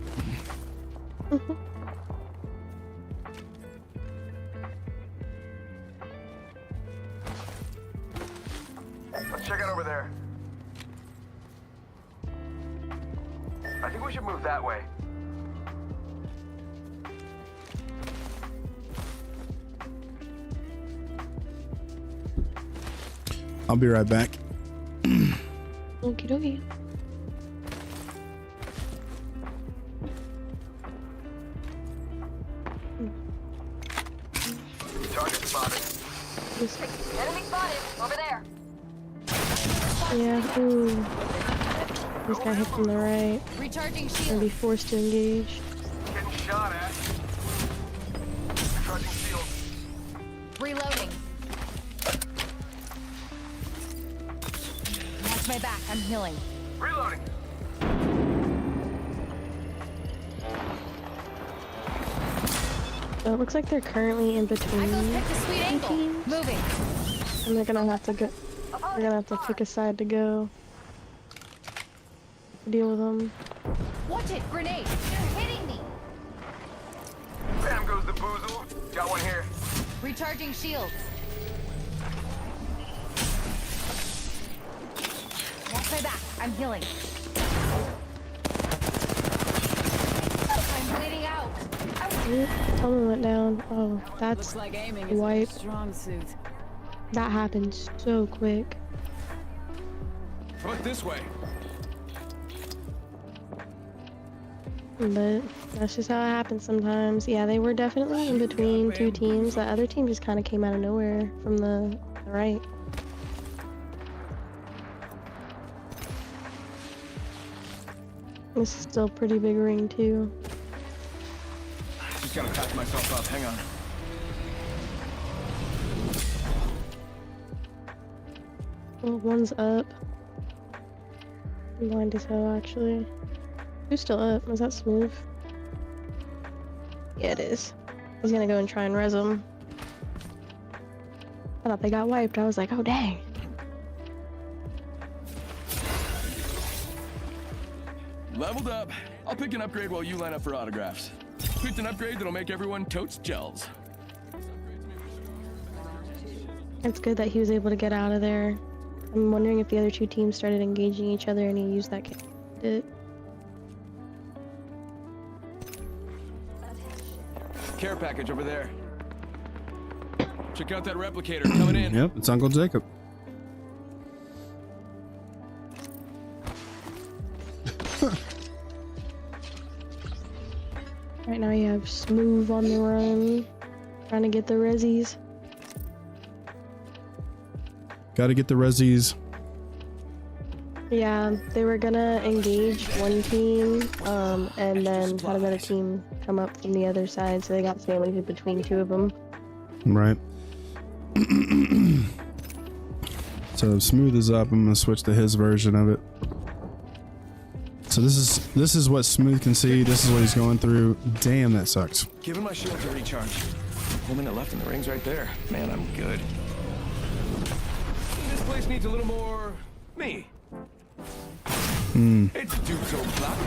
Let's check out over there. I think we should move that way. I'll be right back. Okie dokie. Target spotted. Enemy spotted. Over there. Yeah, ooh. This guy hit from the right. Recharging Gonna shield. be forced to engage. Getting shot at. Charging shield. Reloading. Watch my back. I'm healing. Reloading. So it looks like they're currently in I go between, pick the sweet angle. teams. Moving. and they're gonna have to go. They're gonna have to pick a side to go. Deal with them. Watch it. Grenade. You're hitting me. Bam goes the boozle. Got one here. Recharging shields. Watch my back. I'm healing. I'm bleeding out. Someone went down. Oh, that's like aiming is wipe. strong suit. That happened so quick. Foot this way. But that's just how it happens sometimes. Yeah, they were definitely in between two teams. The other team just kind of came out of nowhere from the right. This is still pretty big ring too. Just gotta patch myself up. Hang on. Well, one's up. I'm blind as hell, actually. Who's still up? Is that Smooth? Yeah, it is. He's gonna go and try and res him. I thought they got wiped. I was like, oh dang. Leveled up. I'll pick an upgrade while you line up for autographs. Picked an upgrade that'll make everyone totes gels. It's good that he was able to get out of there. I'm wondering if the other two teams started engaging each other and he used that kit. Care package over there. Check out that replicator coming in. Yep, it's Uncle Jacob. Right now you have Smooth on the run, trying to get the resis. Gotta get the resis. Yeah, they were gonna engage one team, and then had another team come up from the other side, so they got sandwiched between two of them. Right. So Smooth is up. I'm gonna switch to his version of it. So this is what Smooth can see. This is what he's going through. Damn, that sucks. Giving my shield to recharge. Whole minute left in the ring's right there. Man, I'm good. This place needs a little more me. It's Duke's old clock.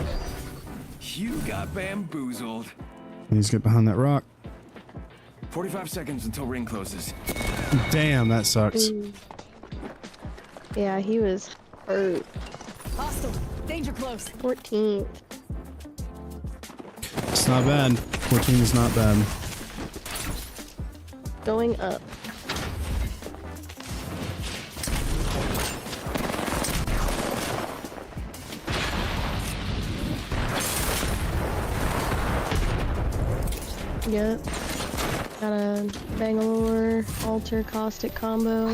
You got bamboozled. He's get behind that rock. 45 seconds until ring closes. Damn, that sucks. Yeah, he was hurt. Hostile. Danger close. 14th. It's not bad. 14 is not bad. Going up. Yep. Got a Bangalore alter caustic combo.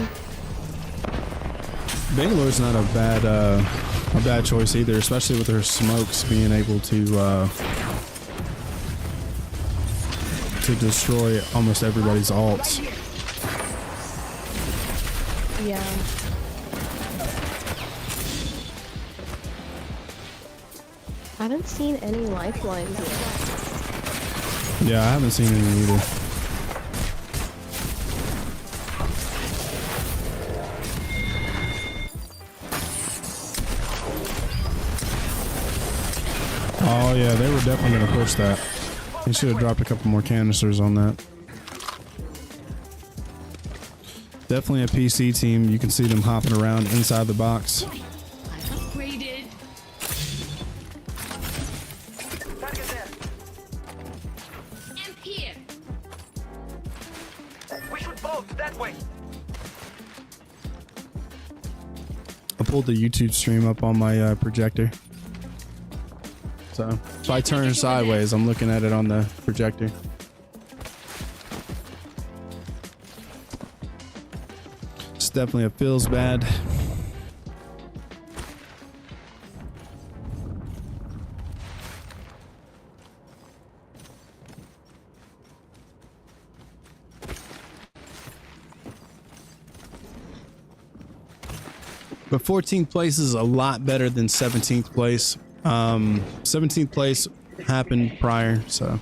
Bangalore's not a bad choice either, especially with her smokes being able to destroy almost everybody's ults. Yeah. I haven't seen any lifelines yet. Yeah, I haven't seen any either. Oh yeah, they were definitely gonna push that. They should have dropped a couple more canisters on that. Definitely a PC team. You can see them hopping around inside the box. I've upgraded. Target there. I'm here. We should bolt that way. I pulled the YouTube stream up on my projector. So if I turn sideways, I'm looking at it on the projector. It's definitely, it feels bad. But 14th place is a lot better than 17th place. 17th place happened prior, so.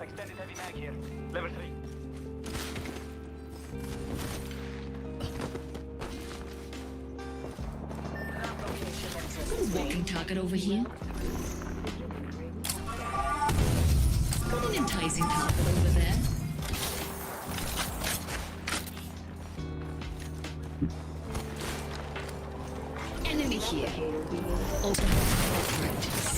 Extended heavy mag here. Level 3. Walking target over here. An enticing target over there. Enemy here. Open practice.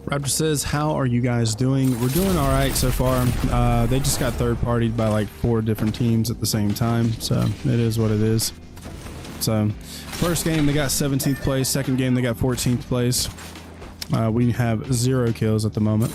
Raptor says, how are you guys doing? We're doing all right so far. They just got third partied by like 4 different teams at the same time. So it is what it is. So first game, they got 17th place. Second game, they got 14th place. We have 0 kills at the moment.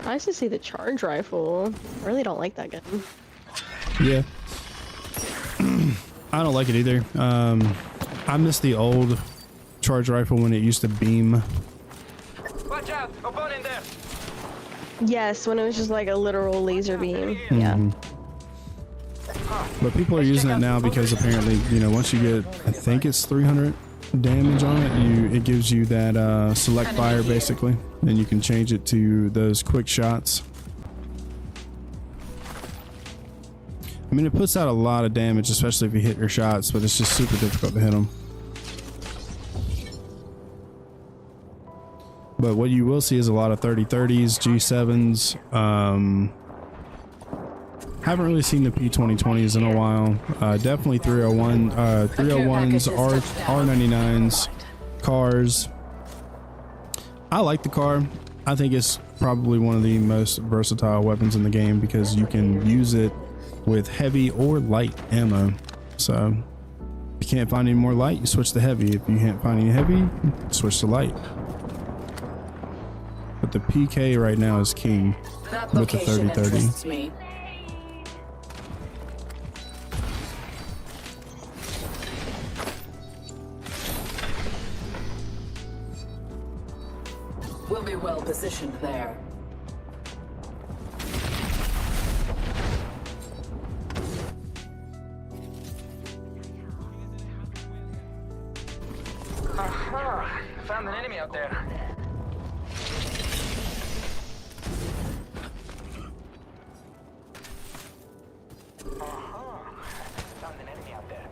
Nice to see the charge rifle. I really don't like that gun. Yeah. I don't like it either. I miss the old charge rifle when it used to beam. Watch out! Opponent there! Yes, when it was just like a literal laser beam. Yeah. But people are using it now because apparently, you know, once you get, I think it's 300 damage on it, it gives you that select fire basically, and you can change it to those quick shots. I mean, it puts out a lot of damage, especially if you hit your shots, but it's just super difficult to hit them. But what you will see is a lot of 30-30s, G7s. Haven't really seen the P2020s in a while. Definitely 301, 301s, R99s, cars. I like the car. I think it's probably one of the most versatile weapons in the game because you can use it with heavy or light ammo. So if you can't find any more light, you switch to heavy. If you can't find any heavy, switch to light. But the PK right now is king with the 30-30. We'll be well positioned there. Aha! Found an enemy out there. Found an enemy out there.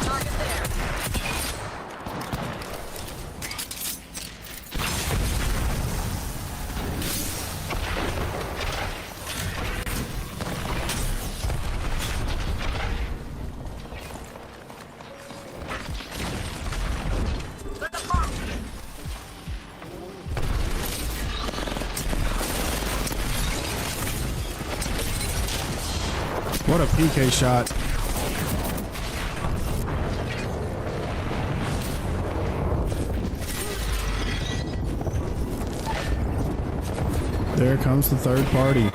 Target there. What a PK shot. There comes the third party.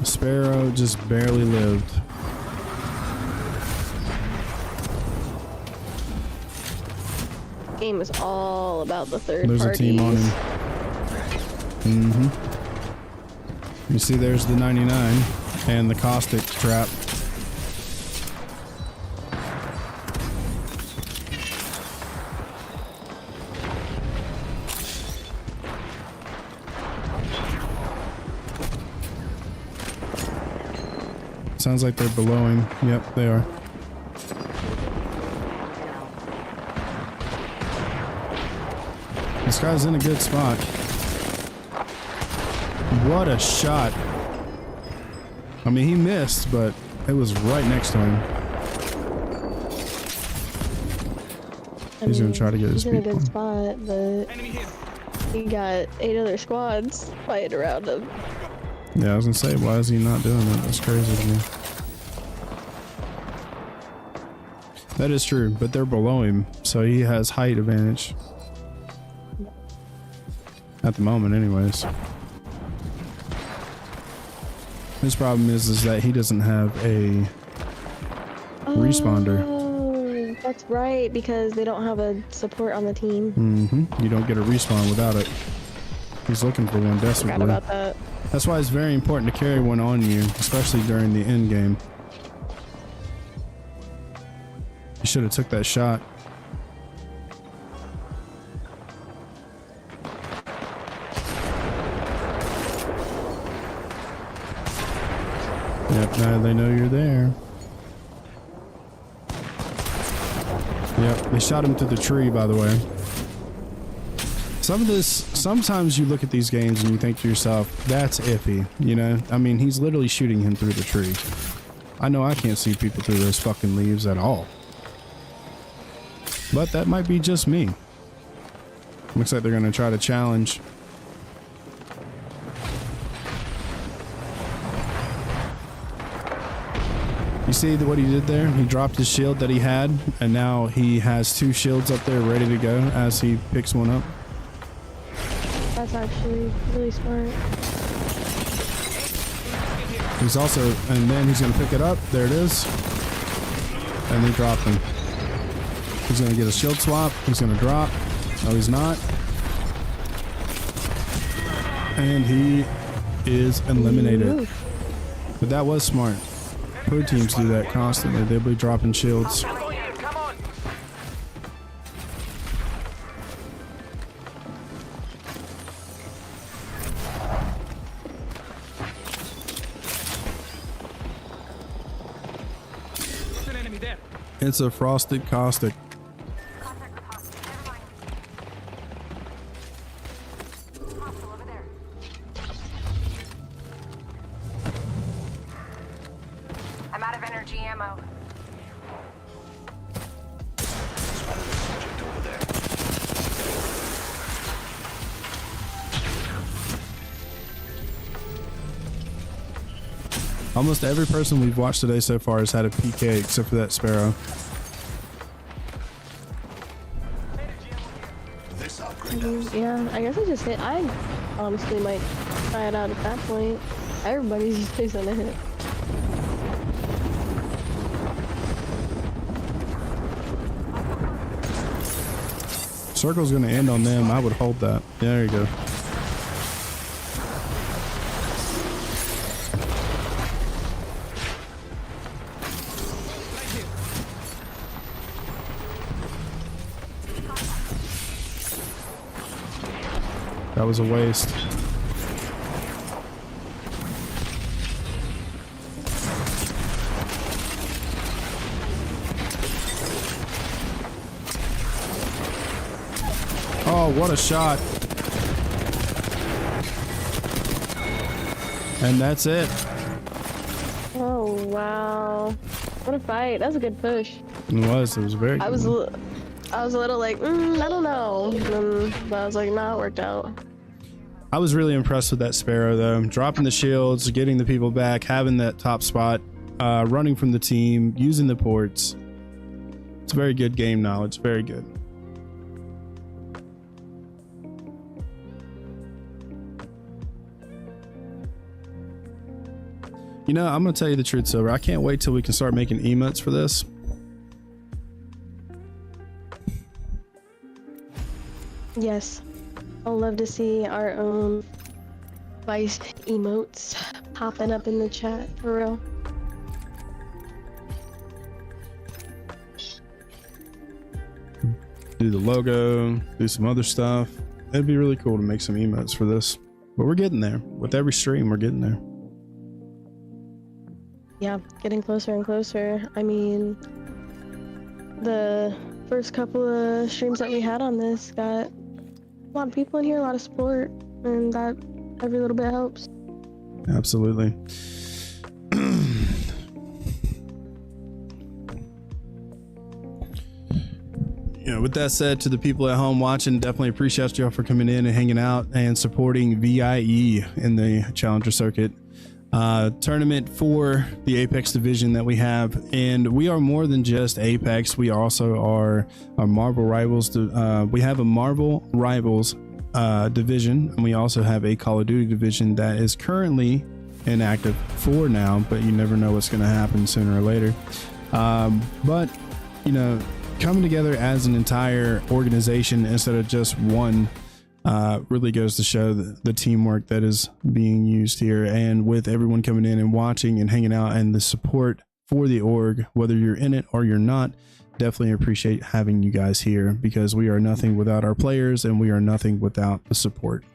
Sparrow just barely lived. Game is all about the third There's parties. a team on him. Mm-hmm. You see there's the 99 and the caustic trap. Sounds like they're below him. Yep, they are. This guy's in a good spot. What a shot. I mean, he missed, but it was right next to him. He's gonna try to get his people. He's in a people. good spot, but he got 8 other squads fighting around him. Yeah, I was gonna say, why is he not doing it? That's crazy to me. That is true, but they're below him, so he has height advantage. At the moment, anyways. His problem is that he doesn't have a responder. Oh, that's right, because they don't have a support on the team. Mm-hmm. You don't get a respawn without it. He's looking for one desperately. Forgot about that. That's why it's very important to carry one on you, especially during the end game. You should have took that shot. Yep, now they know you're there. Yep, they shot him through the tree, by the way. Sometimes you look at these games and you think to yourself, that's iffy, you know? I mean, he's literally shooting him through the tree. I know I can't see people through those fucking leaves at all. But that might be just me. Looks like they're gonna try to challenge. You see what he did there? He dropped his shield that he had, and now he has 2 shields up there ready to go as he picks one up. That's actually really smart. He's also, and then he's gonna pick it up. There it is. And they dropped him. He's gonna get a shield swap. He's gonna drop. No, he's not. And he is eliminated. But that was smart. Pro teams do that constantly. They'll be dropping shields. It's a frosted caustic. I'm out of energy ammo. Almost every person we've watched today so far has had a PK except for that Sparrow. Yeah, I guess I just hit. I honestly might try it out at that point. Everybody's just gonna hit. Circle's gonna end on them. I would hold that. There you go. That was a waste. Oh, what a shot. And that's it. Oh, wow. What a fight. That was a good push. It was very good. I was a little like, I don't know. But I was like, nah, it worked out. I was really impressed with that Sparrow though. Dropping the shields, getting the people back, having that top spot, running from the team, using the ports. It's very good game knowledge. Very good. You know, I'm gonna tell you the truth, Silver. I can't wait till we can start making emotes for this. Yes. I'll love to see our own Vice emotes popping up in the chat, for real. Do the logo, do some other stuff. It'd be really cool to make some emotes for this. But we're getting there. With every stream, we're getting there. Yeah, getting closer and closer. I mean, the first couple of streams that we had on this got a lot of people in here, a lot of support, and that every little bit helps. Absolutely. You know, with that said, to the people at home watching, definitely appreciate y'all for coming in and hanging out and supporting VIE in the Challenger Circuit tournament for the Apex division that we have. And we are more than just Apex. We also are a Marvel Rivals. We have a Marvel Rivals division, and we also have a Call of Duty division that is currently inactive for now, but you never know what's going to happen sooner or later. But, you know, coming together as an entire organization instead of just one really goes to show the teamwork that is being used here. And with everyone coming in and watching and hanging out and the support for the org, whether you're in it or you're not, definitely appreciate having you guys here, because we are nothing without our players and we are nothing without the support.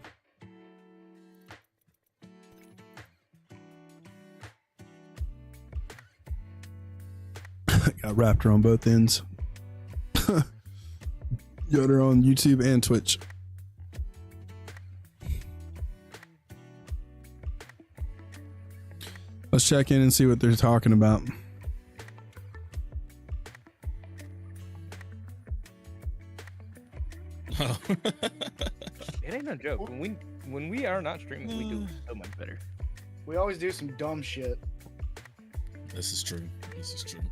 Got Raptor on both ends. Yoder on YouTube and Twitch. Let's check in and see what they're talking about. Oh. It ain't no joke. When we are not streaming, we do so much better. We always do some dumb shit. This is true. This is true.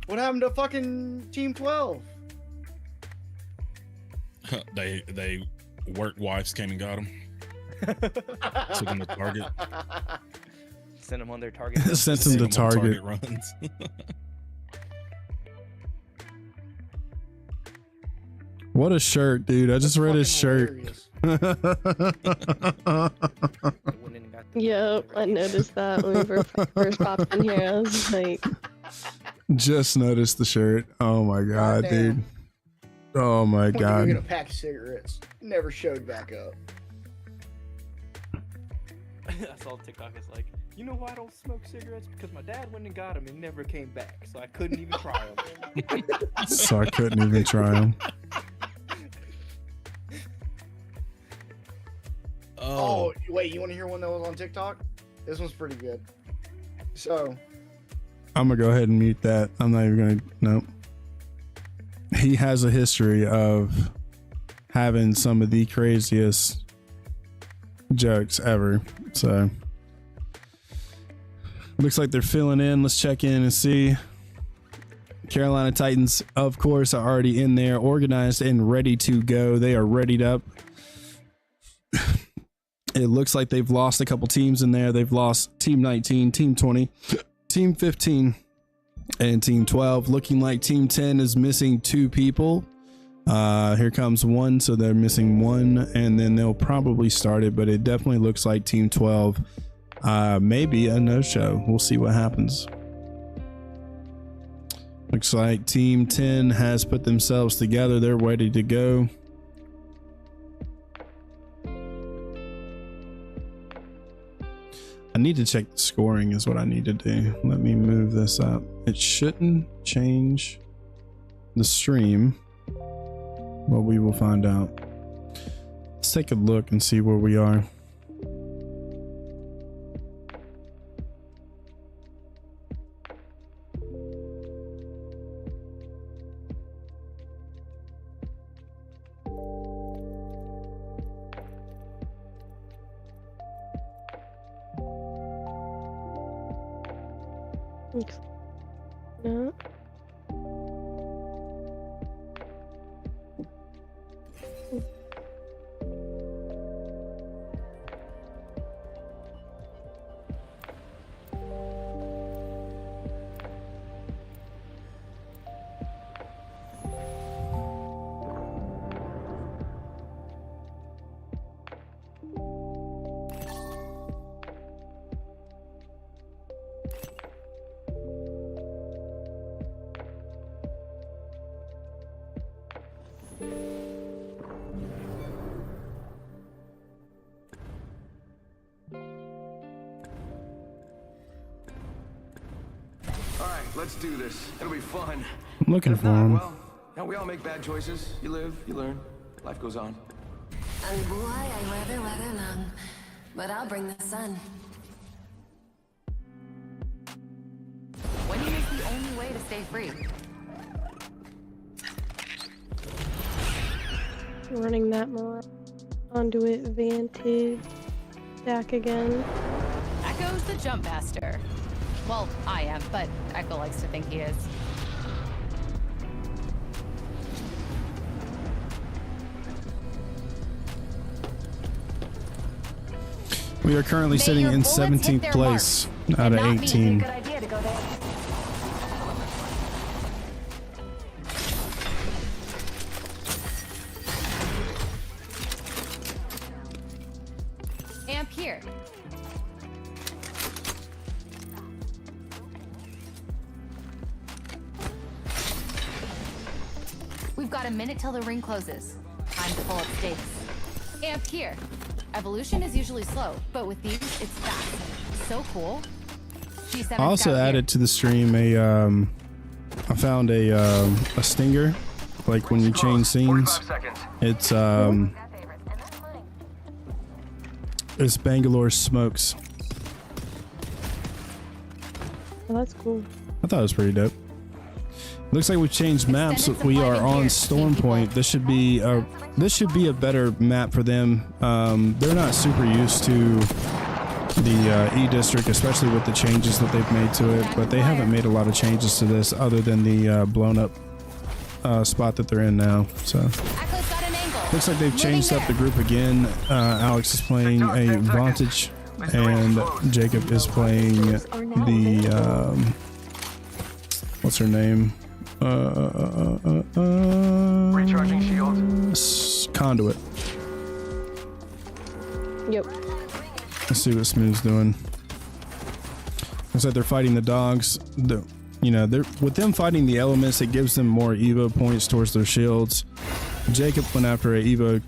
What happened to fucking Team 12? They work wives came and got them. Took them to Target. Send them on their target. Sent them to Target runs. What a shirt, dude. I just read his shirt. Yep, I noticed that when we first popped in here. I was like, just noticed the shirt. Oh my god, dude. Oh my god. You're gonna pack cigarettes. Never showed back up. I saw TikTok. It's like, you know why I don't smoke cigarettes? Because my dad went and got them and never came back, so I couldn't even try them. So I couldn't even try them. Oh, wait, you want to hear one that was on TikTok? This one's pretty good. So, I'm gonna go ahead and mute that. I'm not even gonna. Nope. He has a history of having some of the craziest jokes ever. So, looks like they're filling in. Let's check in and see. Carolina Titans, of course, are already in there, organized and ready to go. They are readied up. It looks like they've lost a couple teams in there. They've lost Team 19, Team 20, Team 15, and Team 12. Looking like Team 10 is missing 2 people. Here comes 1, so they're missing 1, and then they'll probably start it, but it definitely looks like Team 12 maybe a no-show. We'll see what happens. Looks like Team 10 has put themselves together. They're ready to go. I need to check the scoring is what I need to do. Let me move this up. It shouldn't change the stream, but we will find out. Let's take a look and see where we are. Yeah. All right, let's do this. It'll be fun. I'm looking If for not, him. well, now we all make bad choices. You live, you learn. Life goes on. And boy, I weather long. But I'll bring the sun. Winning is the only way to stay free. Running that more conduit vantage back again. Echo's the jump master. Well, I am, but Echo likes to think he is. We are currently sitting your in bullets hit 17th their place mark. out of And not me. 18. Good idea to go there. Amp here. We've got a minute till the ring closes. Time to pull up stakes. Amp here. Evolution is usually slow, but with these, it's fast. So cool. G7 I also scout added to the stream I found a stinger, like when you change scenes. It's Bangalore Smokes. Oh, that's cool. I thought it was pretty dope. Looks like we've changed maps. Extended We are supply on here. Storm Point. This should be a better map for them. They're not super used to the E district, especially with the changes that they've made to it. But they haven't made a lot of changes to this other than the blown up spot that they're in now. So Echo's got an angle. looks like they've changed up the group again. Alex is playing a Vantage, and Jacob is playing the what's her name? Recharging shields. Conduit. Yep. Let's see what Smooth's doing. Looks like they're fighting the dogs. They're with them fighting the elements, it gives them more Evo points towards their shields. Jacob went after a Evo,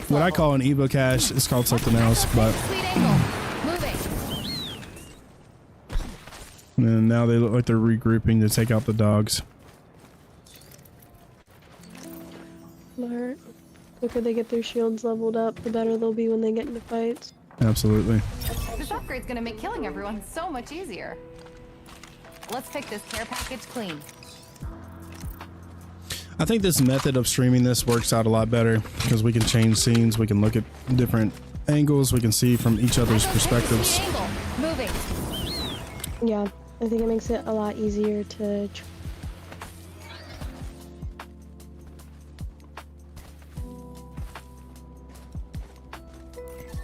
what I call an Evo cache. It's called something else, but Sweet angle. Moving. and now they look like they're regrouping to take out the dogs. Smart. The quicker they get their shields leveled up, the better they'll be when they get into fights. Absolutely. This upgrade's gonna make killing everyone so much easier. Let's pick this care package clean. I think this method of streaming this works out a lot better because we can change scenes, we can look at different angles, we can see from each other's perspectives. Angle. Moving. Yeah, I think it makes it a lot easier to.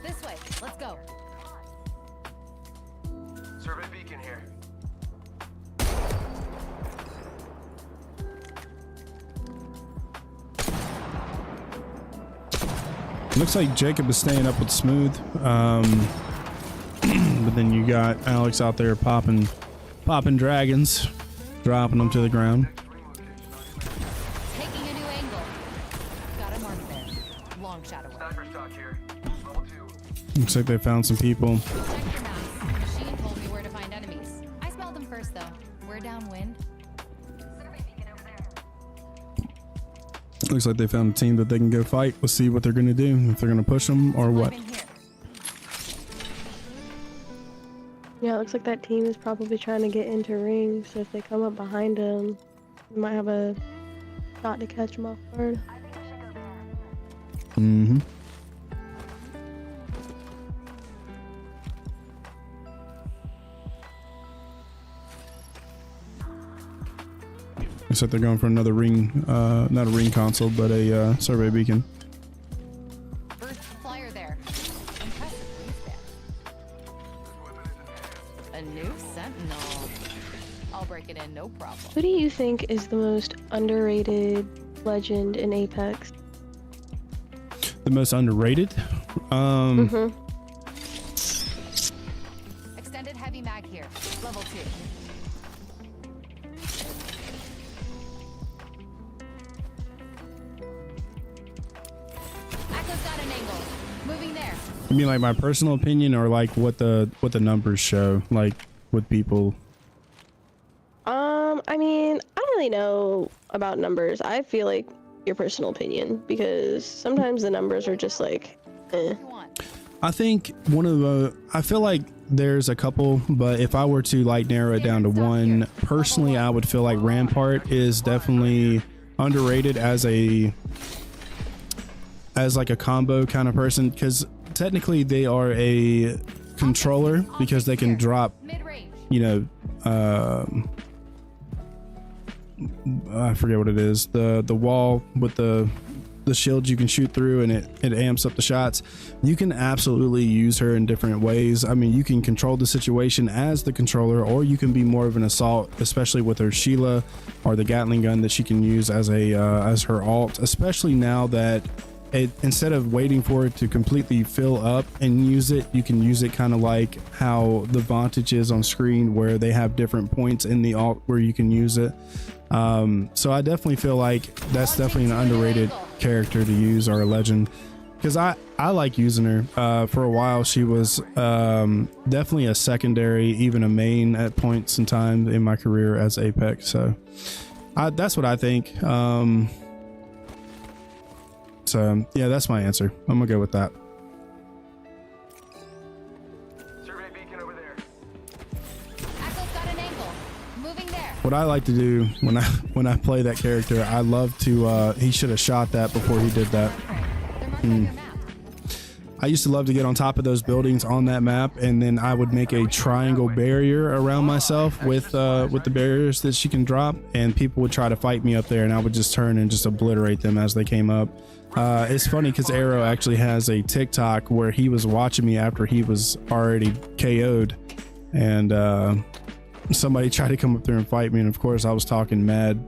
This way. Let's go. Survey beacon here. Looks like Jacob is staying up with Smooth, but then you got Alex out there popping dragons, dropping them to the ground. Taking a new angle. Got a mark there. Long shadow. Sniper stock here. Level 2. Looks like they found some people. Check your maps. Machine told me where to find enemies. I smelled them first though. We're downwind. Looks like they found a team that they can go fight. Let's see what they're going to do, if they're going to push them or what. Live in here. Yeah, it looks like that team is probably trying to get into ring, so if they come up behind them, we might have a shot to catch them off guard. Mm-hmm. Except they're going for another ring, not a ring console, but a survey beacon. First flyer there. Impressive wingspan. A new sentinel. I'll break it in, no problem. Who do you think is the most underrated legend in Apex? The most underrated? Extended heavy mag here. Level 2. Echo's got an angle. Moving there. You mean like my personal opinion, or like what the numbers show, like with people? I mean, I don't really know about numbers. I feel like your personal opinion, because sometimes the numbers are just like, eh. I think one of the, I feel like there's a couple, but if I were to like narrow it down to one, personally, I would feel like Rampart is definitely underrated as like a combo kind of person, because technically they are a controller because they can drop, you know, I forget what it is, the wall with the shields you can shoot through, and it amps up the shots. You can absolutely use her in different ways. I mean, you can control the situation as the controller, or you can be more of an assault, especially with her Sheila or the Gatling gun that she can use as a as her alt, especially now that instead of waiting for it to completely fill up and use it, you can use it kind of like how the Vantage is on screen, where they have different points in the alt where you can use it. So I definitely feel like that's definitely an underrated character to use, or a legend, because I like using her. For a while she was definitely a secondary, even a main at points in time in my career as Apex. So that's what I think. So yeah, that's my answer. I'm gonna go with that. Survey beacon over there. Echo's got an angle. Moving there. What I like to do when I play that character, I love to he should have shot that before he did that. I used to love to get on top of those buildings on that map, and then I would make a triangle barrier around myself with the barriers that she can drop, and people would try to fight me up there, and I would just turn and just obliterate them as they came up. It's funny because Arrow actually has a TikTok where he was watching me after he was already KO'd, and somebody tried to come up there and fight me, and of course I was talking mad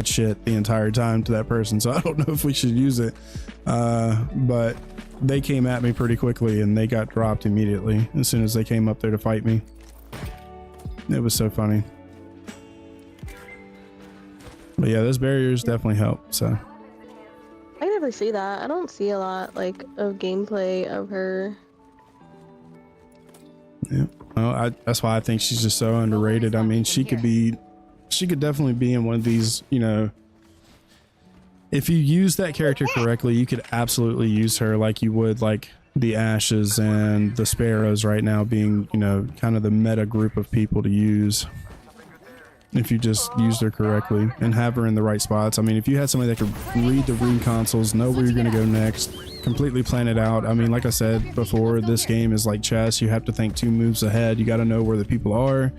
shit the entire time to that person, so I don't know if we should use it, but they came at me pretty quickly and they got dropped immediately as soon as they came up there to fight me. It was so funny. But yeah, those barriers definitely help. So I never see that. I don't see a lot like of gameplay of her. yeah, well, that's why I think she's just so underrated. I mean, she could definitely be in one of these, you know, if you use that character correctly, you could absolutely use her like you would like the Ashes and the Sparrows right now, being, you know, kind of the meta group of people to use if you just used her correctly and have her in the right spots. I mean, if you had somebody that could read the ring consoles, know where you're going to go next, completely plan it out. I mean, like I said before, this game is like chess. You have to think 2 moves ahead. You got to know where the people are.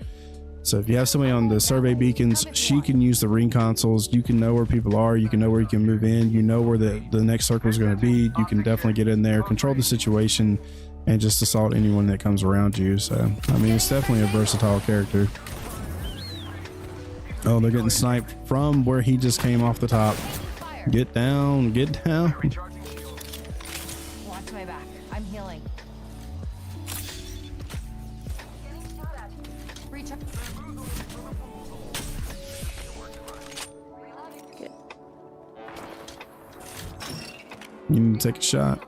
So if you have somebody on the survey beacons, she can use the ring consoles. You can know where people are. You can know where you can move in. You know where the next circle is going to be. You can definitely get in there, control the situation, and just assault anyone that comes around you. So, I mean, it's definitely a versatile character. Oh, they're getting sniped from where he just came off the top. Get down, get down. Watch my back. I'm healing. Reach up. You need to take a shot.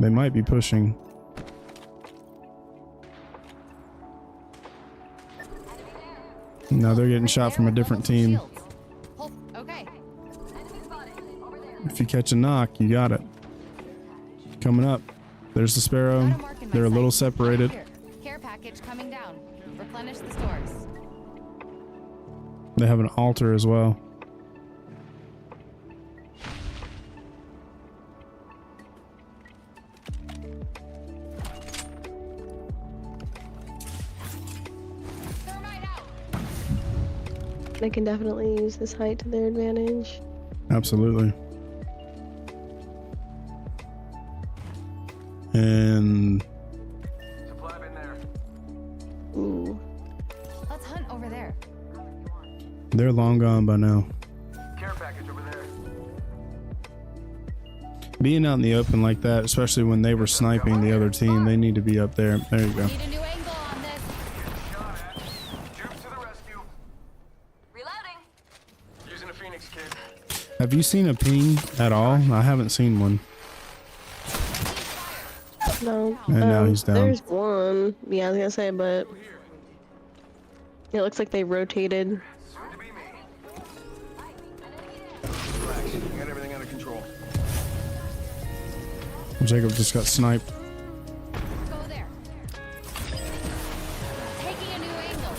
They might be pushing. No, they're getting shot from a different team. Okay. If you catch a knock, you got it. Coming up. There's the Sparrow. They're a little separated. Care package coming down. Replenish the stores. They have an altar as well. They can definitely use this height to their advantage. Absolutely. And Supply bin there. Ooh. Let's hunt over there. they're long gone by now. Care package over there. Being out in the open like that, especially when they were sniping the other team, they need to be up there. There you go. Need a new angle on this. Shot at. Troops to the rescue. Reloading. Using a Phoenix kit. Have you seen a ping at all? I haven't seen one. No. And now he's down. There's one. Yeah, I was gonna say, but it looks like they rotated. Soon to be me. Relax. You got everything under control. Jacob just got sniped. Go there. Taking a new angle.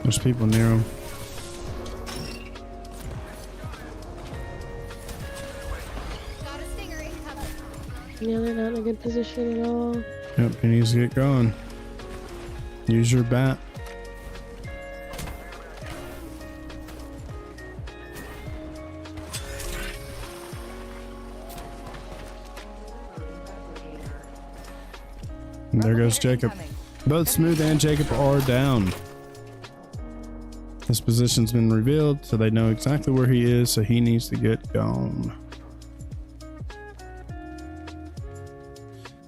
There's people near him. Got a stinger incoming. Yeah, they're not in a good position at all. Yep, he needs to get going. Use your bat. And there goes Jacob. Both Smooth and Jacob are down. His position's been revealed, so they know exactly where he is, so he needs to get gone.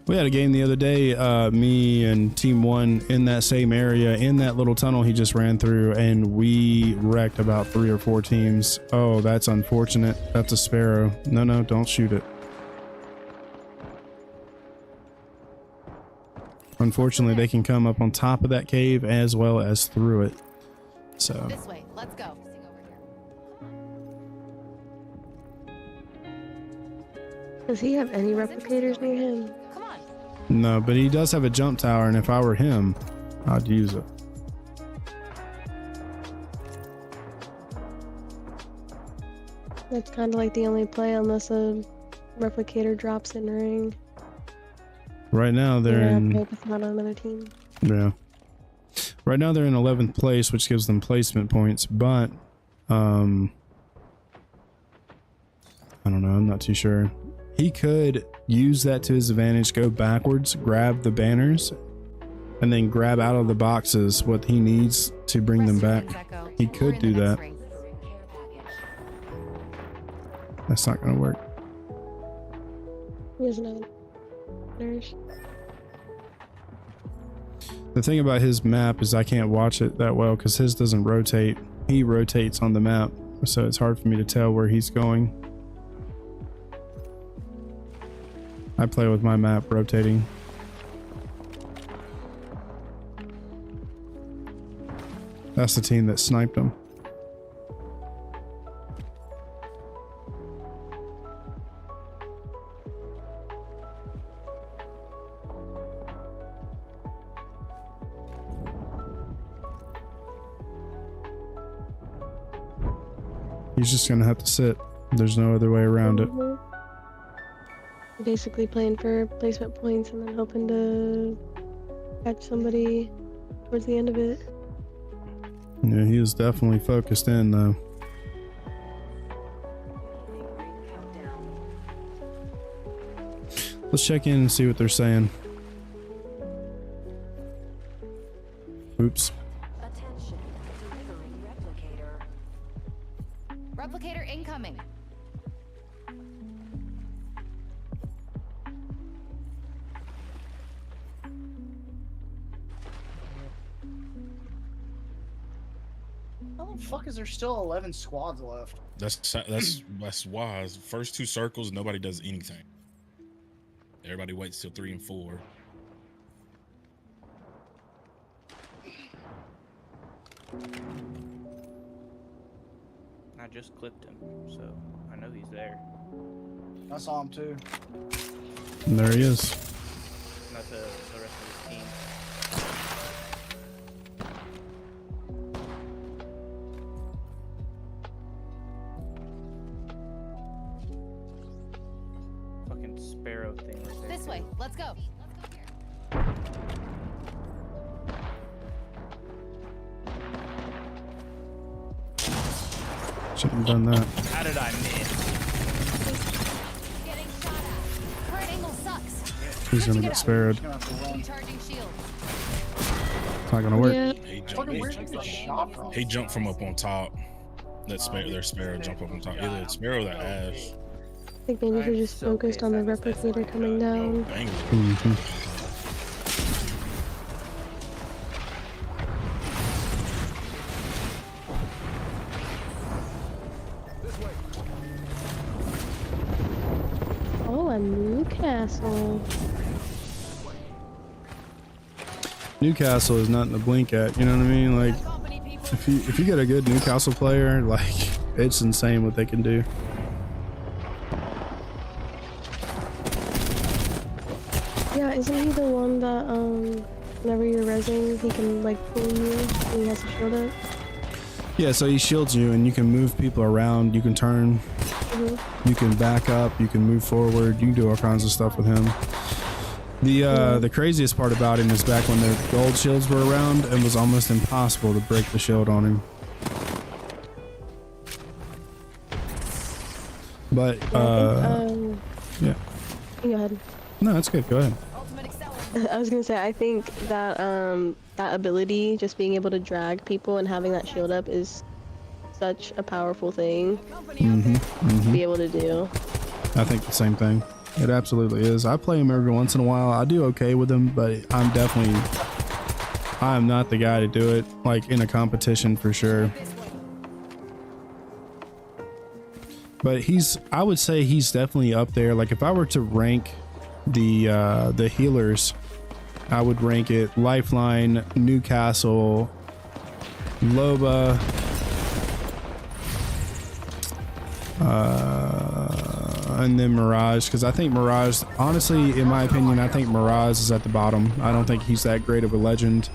We had a game the other day, me and Team 1 in that same area, in that little tunnel he just ran through, and we wrecked about 3 or 4 teams. Oh, that's unfortunate. That's a sparrow. No, don't shoot it. Unfortunately, they can come up on top of that cave as well as through it. So This way. Let's go. Does he have any replicators near him? Come on. no, but he does have a jump tower, and if I were him, I'd use it. That's kind of like the only play unless a replicator drops in ring. Right now they're in. Hope it's not on another team. Yeah. Right now they're in 11th place, which gives them placement points, but I don't know, I'm not too sure. He could use that to his advantage, go backwards, grab the banners, and then grab out of the boxes what he needs to bring them back. He could do that. That's not going to work. He doesn't have banners. The thing about his map is I can't watch it that well because his doesn't rotate. He rotates on the map, so it's hard for me to tell where he's going. I play with my map rotating. That's the team that sniped him. He's just gonna have to sit. There's no other way around it. Basically playing for placement points and then hoping to catch somebody towards the end of it. Yeah, he is definitely focused in though. Let's check in and see what they're saying. Oops. Attention, delivering replicator. Replicator incoming. How the fuck is there still 11 squads left? That's wise. First 2 circles, nobody does anything. Everybody waits till 3 and 4. I just clipped him, so I know he's there. I saw him too. And there he is. Not the rest of his team. Fucking sparrow thing right there. This way. Let's go. Shouldn't have done that. How did I miss? Getting shot at. Current angle sucks. He's gonna get spared. Recharging shield. It's not gonna work. Yeah. He jumped from up on top. That their Sparrow jump up on top. Either it's Sparrow or that Ash. I think maybe they're just focused on the replicator coming down. Mhm. Oh, a Newcastle. Newcastle is nothing to blink at. You know what I mean? Like, if you get a good Newcastle player, like, it's insane what they can do. Yeah, isn't he the one that whenever you're rezzing, he can like pull you and he has a shield up? Yeah, so he shields you, and you can move people around. You can turn. You can back up. You can move forward. You can do all kinds of stuff with him. The craziest part about him is back when the gold shields were around, it was almost impossible to break the shield on him. But yeah. Go ahead. No, that's good. Go ahead. I was gonna say I think that that ability, just being able to drag people and having that shield up, is such a powerful thing to be able to do. I think the same thing. It absolutely is. I play him every once in a while. I do okay with him, but I am not the guy to do it, like in a competition for sure. But I would say he's definitely up there. Like if I were to rank the healers, I would rank it Lifeline, Newcastle, Loba, and then Mirage, because I think Mirage, honestly, in my opinion, I think Mirage is at the bottom. I don't think he's that great of a legend.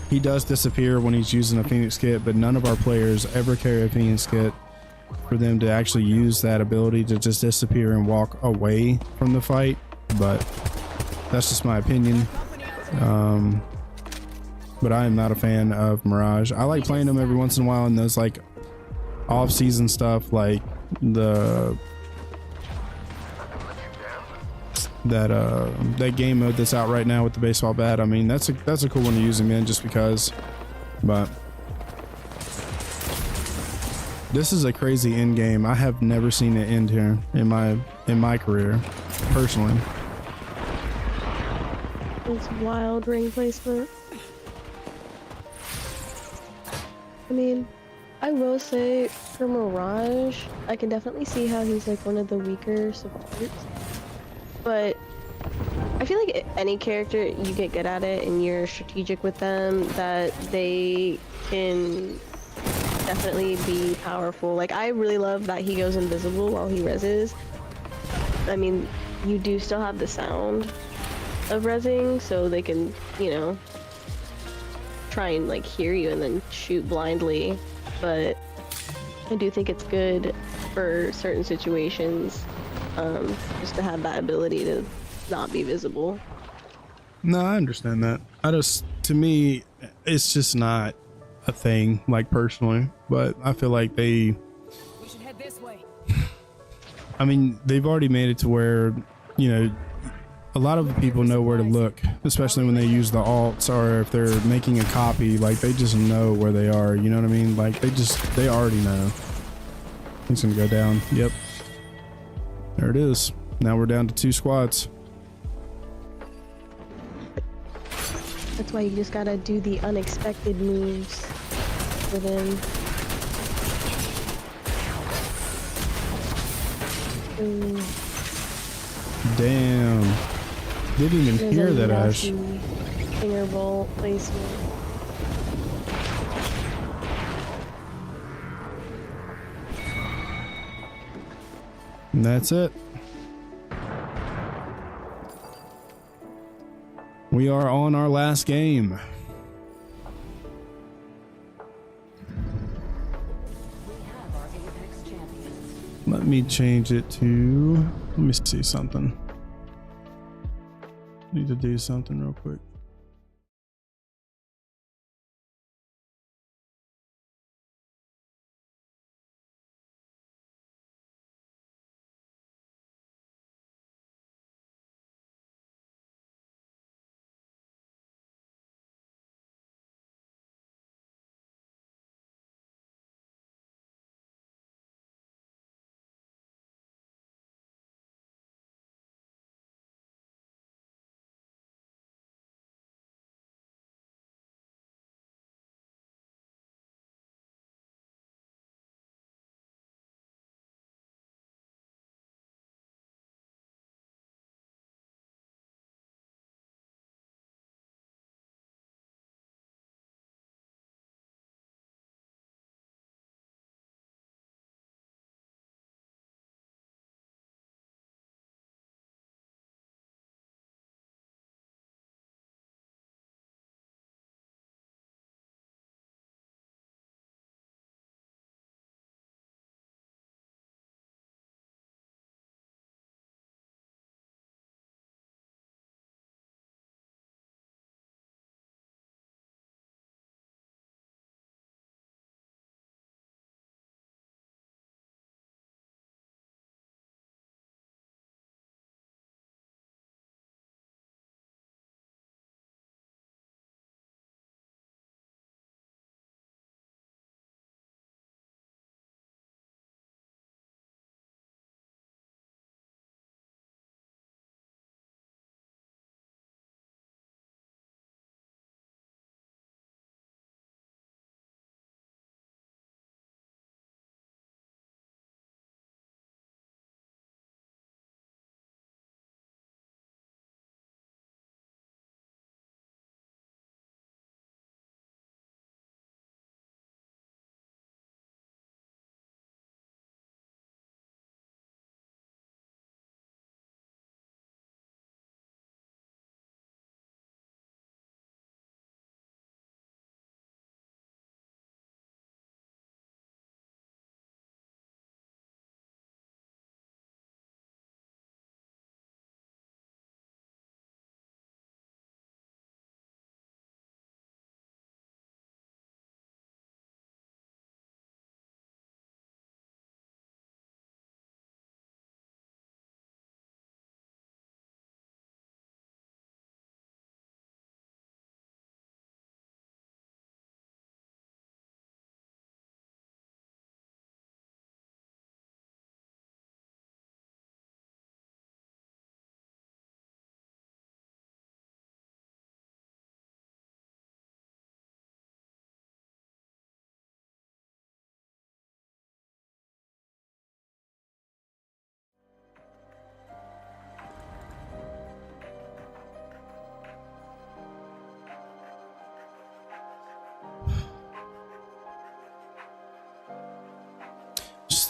He does disappear when he's using a Phoenix kit, but none of our players ever carry a Phoenix kit for them to actually use that ability to just disappear and walk away from the fight. But that's just my opinion. But I am not a fan of Mirage. I like playing him every once in a while in those like off-season stuff, like that game mode that's out right now with the baseball bat. I mean, that's a cool one to use him in just because. But this is a crazy end game. I have never seen it end here in my career, personally. It's wild ring placement. I mean, I will say for Mirage, I can definitely see how he's like one of the weaker supports. But I feel like any character, you get good at it and you're strategic with them, that they can definitely be powerful. Like, I really love that he goes invisible while he rezzes. I mean, you do still have the sound of rezzing, so they can, you know, try and like hear you and then shoot blindly. But I do think it's good for certain situations, just to have that ability to not be visible. No, I understand that. To me, it's just not a thing, like, personally, but I feel like we should head this way. I mean, they've already made it to where, you know, a lot of people know where to look, especially when they use the alts, or if they're making a copy, like they just know where they are, you know what I mean? Like they already know. It's gonna go down. Yep. There it is. Now we're down to 2 squads. That's why you just gotta do the unexpected moves for them. Ooh. Damn. Didn't even hear that, Ash. Finger bolt placement. And that's it. We are on our last game. Let me change it to, let me see something. Need to do something real quick.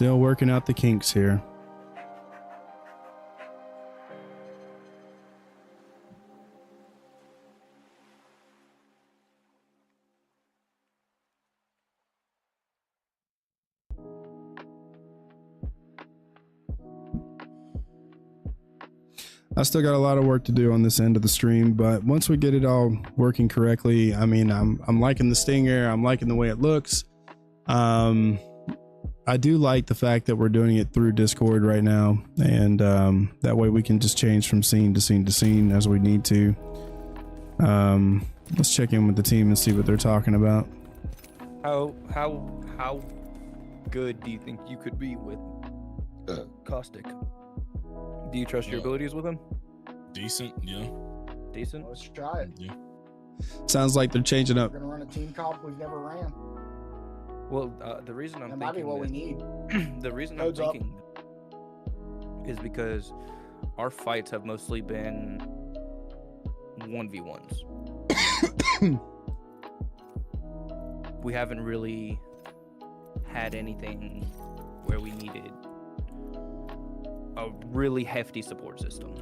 Still working out the kinks here. I still got a lot of work to do on this end of the stream, but once we get it all working correctly, I mean, I'm liking the stinger. I'm liking the way it looks. I do like the fact that we're doing it through Discord right now, and that way we can just change from scene to scene to scene as we need to. Let's check in with the team and see what they're talking about. How good do you think you could be with Caustic? Do you trust your abilities with him? Decent, yeah. Decent? Let's try it. Yeah. Sounds like they're changing up. We're gonna run a team comp we've never ran. Well, the reason I'm That thinking might be what we need. the reason Codes I'm up. thinking is because our fights have mostly been 1v1s. We haven't really had anything where we needed a really hefty support system.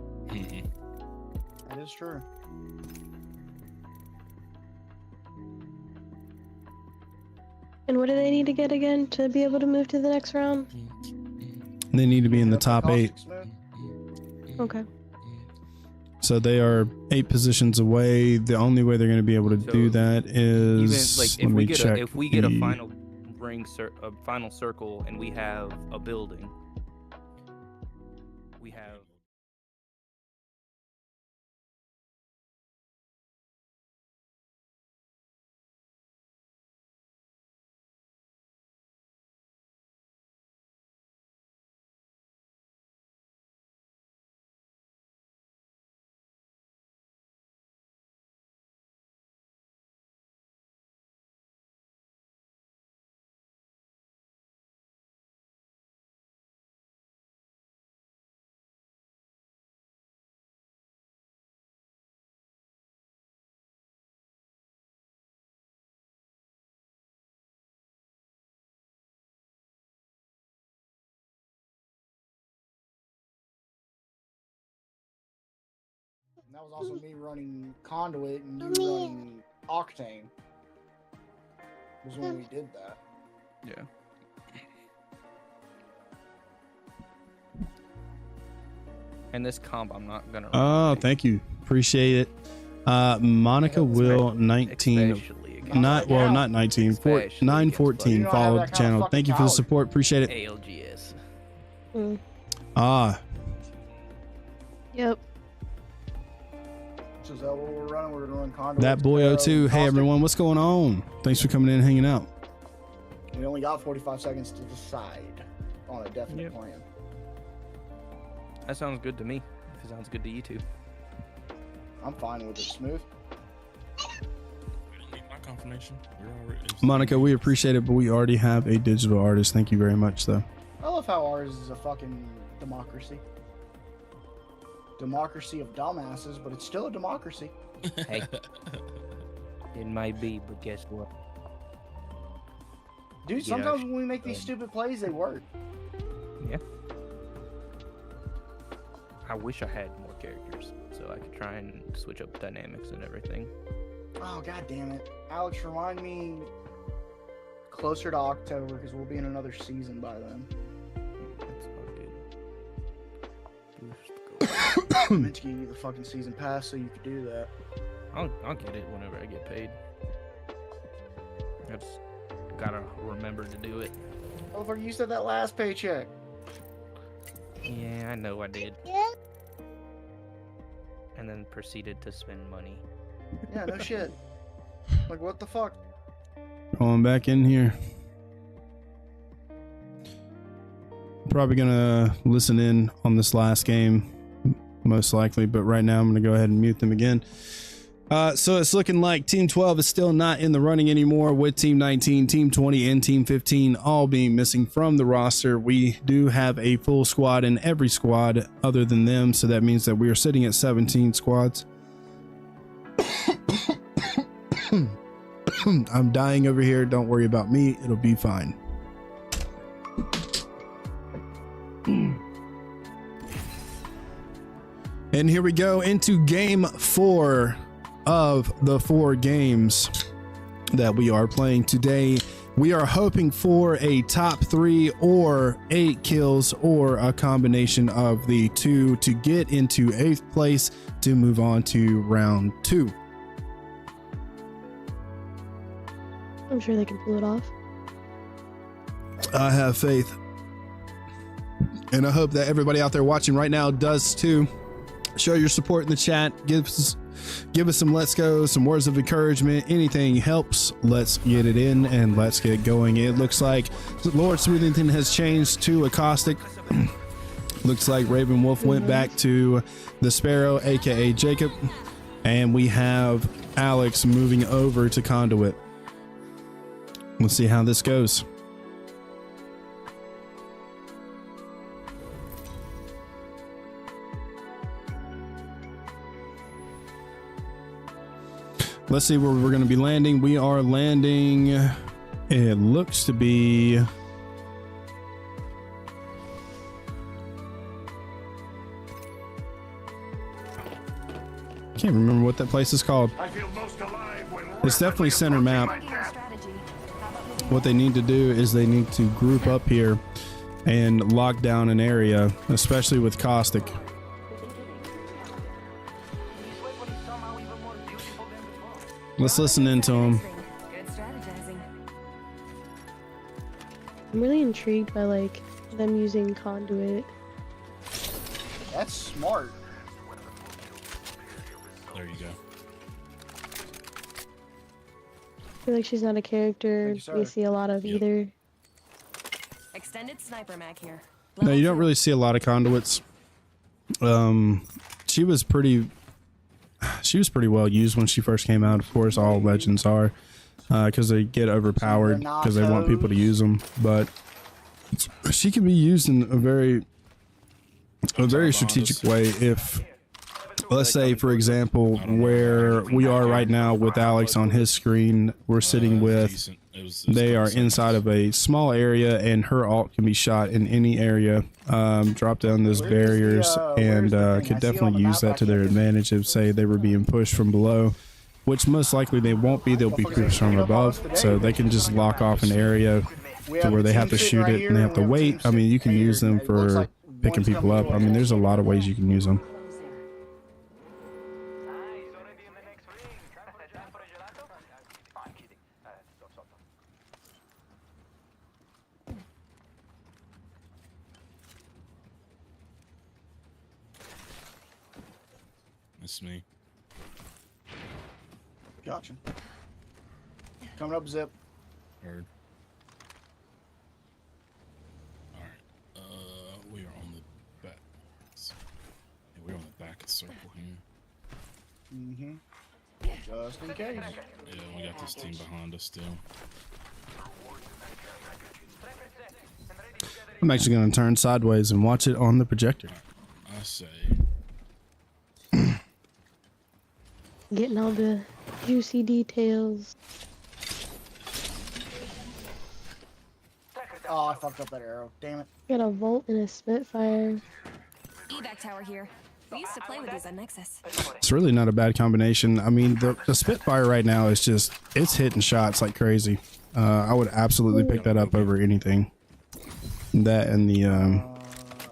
That is true. And what do they need to get again to be able to move to the next round? They need to be in the top 8. Okay. So they are 8 positions away. The only way they're going to be able to do that is Even like check if we get a the- final a final circle and we have a building, we have And that was also me running Conduit and you running Octane. Was when we did that. yeah. And this comp, I'm not gonna. Oh, thank you. Appreciate it. Monica Will 19. Not 19. 914 followed the channel. Thank you for the support. Appreciate it. ALGS. Yep. So is that what we're running? We're gonna run Conduit. That boy O2. Hey everyone, what's going on? Thanks for coming in and hanging out. We only got 45 seconds to decide on a definite plan. That sounds good to me. If it sounds good to you too. I'm fine with it. Smooth. We don't need my confirmation. We're already. Monica, we appreciate it, but we already have a digital artist. Thank you very much, though. I love how ours is a fucking democracy. Democracy of dumbasses, but it's still a democracy. Hey, it might be, but guess what? Dude, Yeah, sometimes when we make these stupid plays, they work. Yeah. I wish I had more characters so I could try and switch up dynamics and everything. Oh, god damn it. Alex, remind me closer to October because we'll be in another season by then. That's all good. I meant to give you the fucking season pass so you could do that. I'll get it whenever I get paid. I just gotta remember to do it. Motherfucker, you said that last paycheck. Yeah, I know I did. And then proceeded to spend money. Yeah, no shit. Like, what the fuck? Going back in here. Probably gonna listen in on this last game, most likely, but right now I'm gonna go ahead and mute them again. So it's looking like Team 12 is still not in the running anymore, with Team 19, Team 20, and Team 15 all being missing from the roster. We do have a full squad in every squad other than them, so that means that we are sitting at 17 squads. I'm dying over here. Don't worry about me. It'll be fine. And here we go into game 4 of the 4 games that we are playing today. We are hoping for a top 3 or 8 kills or a combination of the two to get into 8th place to move on to round 2. I'm sure they can pull it off. I have faith. And I hope that everybody out there watching right now does too. Show your support in the chat. Give us some let's go, some words of encouragement. Anything helps. Let's get it in and let's get going. It looks like Lord Smoothington has changed to a caustic. Looks like Raven Wolf went back to the Sparrow, aka Jacob. And we have Alex moving over to Conduit. We'll see how this goes. Let's see where we're going to be landing. We are landing, it looks to be, can't remember what that place is called. It's definitely center map. What they need to do is they need to group up here and lock down an area, especially with caustic. Let's listen into them. I'm really intrigued by like them using conduit. That's smart. There you go. I feel like she's not a character we see a lot of either. Extended sniper mag here. No, you don't really see a lot of conduits. She was pretty well used when she first came out. Of course, all legends are, because they get overpowered because they want people to use them. But she can be used in a very strategic way. If, let's say, for example, where we are right now with Alex on his screen, we're sitting with, they are inside of a small area, and her ult can be shot in any area. Drop down those barriers and could definitely use that to their advantage if, say, they were being pushed from below, which most likely they won't be. They'll be pushed from above, so they can just lock off an area to where they have to shoot it and they have to wait. I mean, you can use them for picking people up. I mean, there's a lot of ways you can use them. That's me. Gotcha. Coming up, Zip. Heard. Alright. We are on the back. Yeah, we're on the back of the circle here. Just in case. Yeah, we got this team behind us still. I'm actually going to turn sideways and watch it on the projector. I say. Getting all the juicy details. Oh, I fucked up that arrow. Damn it. Got a Volt and a Spitfire. Evac tower here. We used to play with these on Nexus. It's really not a bad combination. I mean, the Spitfire right now is just, it's hitting shots like crazy. I would absolutely pick that up over anything. That and the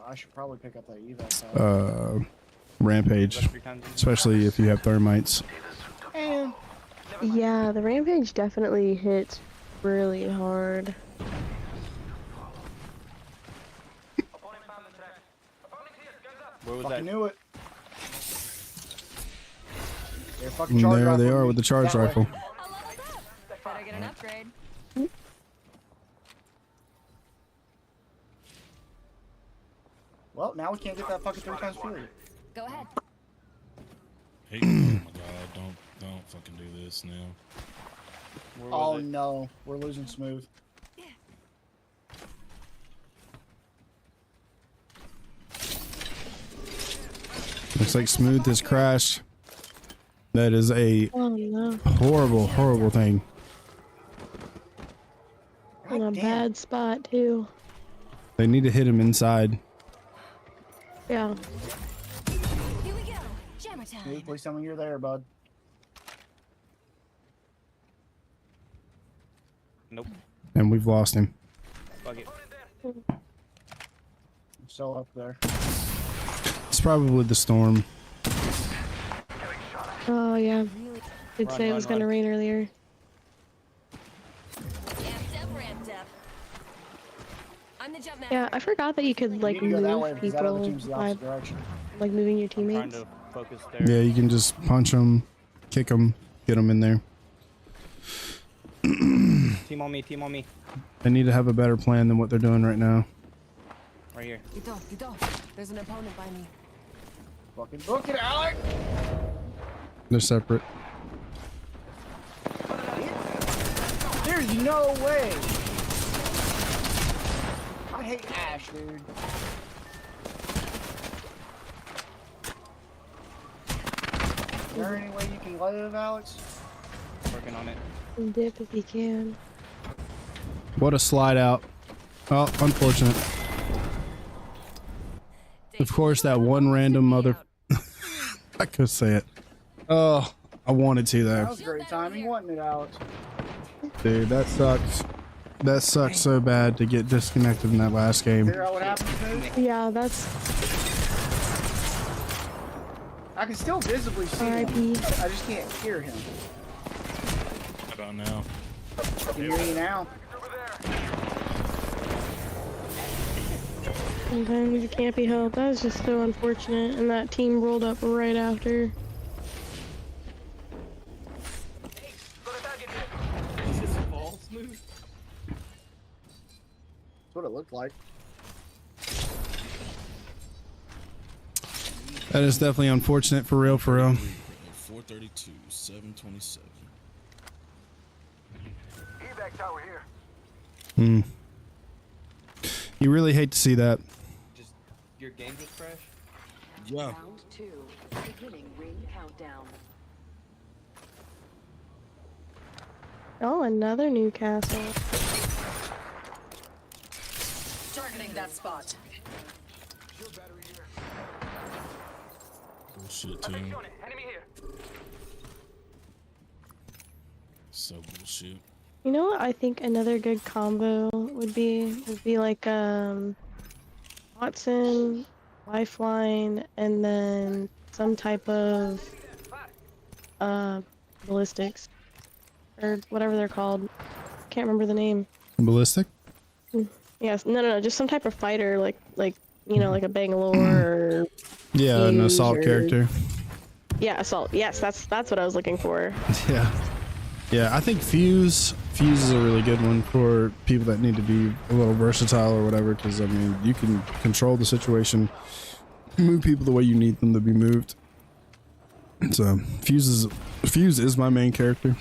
I should probably pick up that evac tower. Rampage, especially if you have thermites. Yeah, the Rampage definitely hits really hard. Fucking knew it. There they are with the charge rifle. Better get an upgrade. Well, now we can't get that fucking 3 times fury. Go ahead. Hey, oh my god, don't fucking do this now. Oh no, we're losing Smooth. Looks like Smooth has crashed. That is a horrible, horrible thing. In a bad spot too. They need to hit him inside. Yeah. Here we go. Jammer Dude, time. please tell me you're there, bud. Nope. And we've lost him. Fuck it. I'm still up there. It's probably the storm. Oh yeah. Did Run, say it run, was gonna run. rain earlier. Amped up, ramped up. I'm the jump Yeah, I forgot that you could You like need to go that way move because that other people team's the by opposite direction. like moving your I'm trying teammates. to focus there. Yeah, you can just punch them, kick them, get them in there. Team on me, team on me. They need to have a better plan than what they're doing right now. Right here. You don't. There's an opponent by me. Fucking book it, Alec! They're separate. There's no way! I hate Ash, dude. Is there any way you can live, Alex? Working on it. Dip if you can. What a slide out. Oh, unfortunate. Of course, that one random mother. I could say it. Oh, I wanted to That though. was great timing, wasn't it, Alex? Dude, that sucks. That sucks so bad to get disconnected in that last game. Figure out what happened to me? Yeah, that's I can still visibly see him. R.I.P. I just can't hear him. How about now? Can you hear me now? Sometimes it can't be helped. That was just so unfortunate, and that team rolled up right after. Is this ball smooth? That's what it looked like. That is definitely unfortunate for real, for real. 432, 727. Evac tower here. Hmm. You really hate to see that. Just your game just crashed? Yeah. Round 2. Beginning ring countdown. Oh, another Newcastle. Targeting that spot. Bullshit team. Enemy here. So bullshit. You know what I think another good combo would be like Watson, Lifeline, and then some type of ballistics or whatever they're called. Can't remember the name. Ballistic? Yes, no, just some type of fighter like you know, like a Bangalore or Yeah, an Fuse assault or- character. yeah, assault. Yes, that's what I was looking for. Yeah. Yeah, I think Fuse is a really good one for people that need to be a little versatile or whatever, because I mean, you can control the situation, move people the way you need them to be moved. So Fuse is my main character.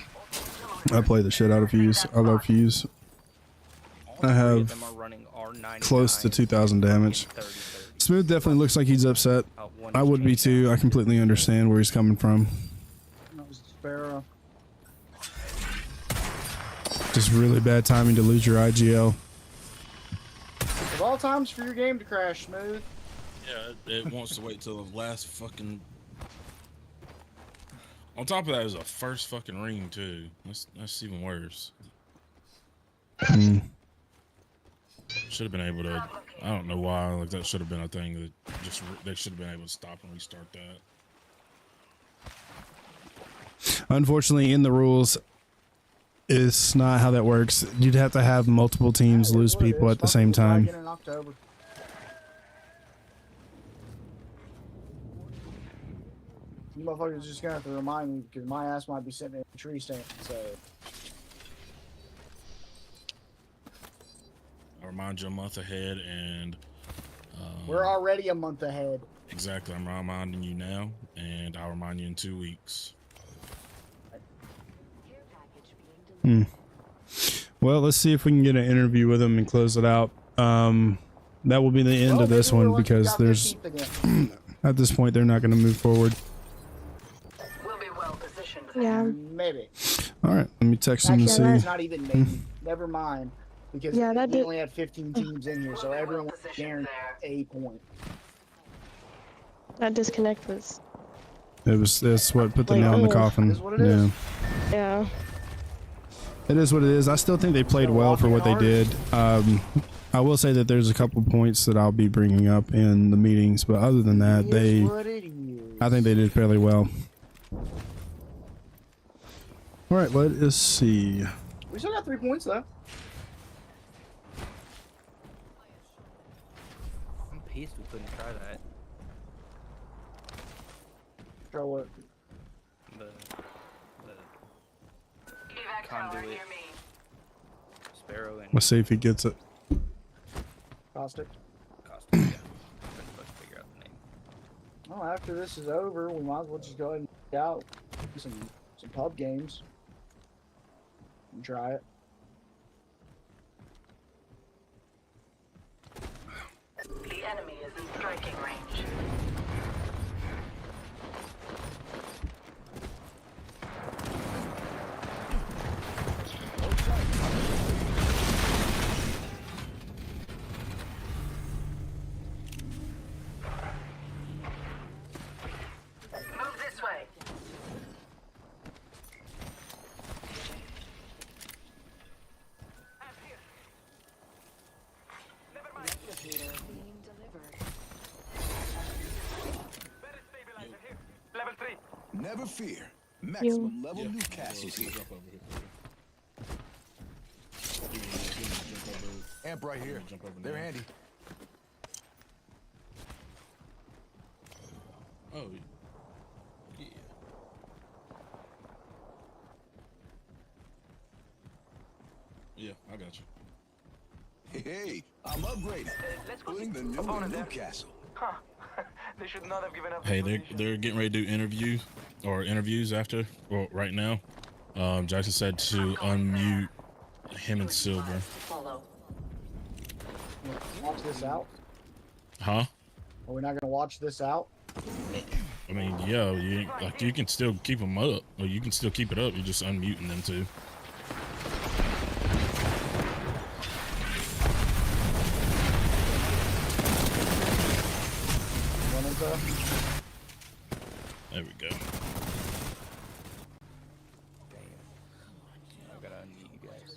I play the shit out of Fuse. I love Fuse. I have Them are running R99, close to 2,000 damage. 30. Smooth definitely looks like he's upset. I would be too. I completely understand where he's coming from. That was Sparrow. Just really bad timing to lose your IGL. Of all times for your game to crash, Smooth. Yeah, it wants to wait till the last fucking. On top of that, it was a first fucking ring too. That's even worse. Should have been able to. I don't know why. Like that should have been a thing that just they should have been able to stop and restart that. Unfortunately, in the rules, it's not how that works. You'd have to have multiple teams lose people at the same time. In October. You motherfuckers just gonna have to remind me because my ass might be sitting in a tree stand. So I'll remind you a month ahead, and we're already a month ahead. exactly. I'm reminding you now, and I'll remind you in 2 weeks. Well, let's see if we can get an interview with him and close it out. That will be the end of this one because there's at this point they're not going to move forward. We'll be well positioned. Yeah. Maybe. All right, let me text him to Actually, that's see. not even maybe. Never mind. Because Yeah, that we did- only had 15 teams in here, so everyone was guaranteed a point. That disconnect was That's what put the Like, nail in the ugh. coffin. Is what it is. Yeah. It is what it is. I still think they played well for what they did. I will say that there's a couple points that I'll be bringing up in the meetings, but other than that, I think they did fairly well. All right, let us see. We still got 3 points though. I'm pissed we couldn't try that. Try what? The Evac tower conduit, near me. Sparrow, and Let's see if he gets it. Caustic. Costume. Yeah. I'm supposed to figure out the name. Well, after this is over, we might as well just go ahead and get out do some pub games and try it. The enemy is in striking range. Move this way. Level 3. Never fear. Maximum level Newcastle's here. Amp right here. They're handy. Oh, yeah. Yeah, I got you. Hey, I'm upgrading. Let's go Putting the new in Newcastle. Huh. They should not have given up. Hey, they're getting ready to do interviews after, well, right now. Jackson said to unmute him and Silver. Follow. Watch this out. Huh? Are we not gonna watch this out? I mean, yeah, you can still keep them up, or you can still keep it up. You're just unmuting them too. There we go. I gotta unmute you guys.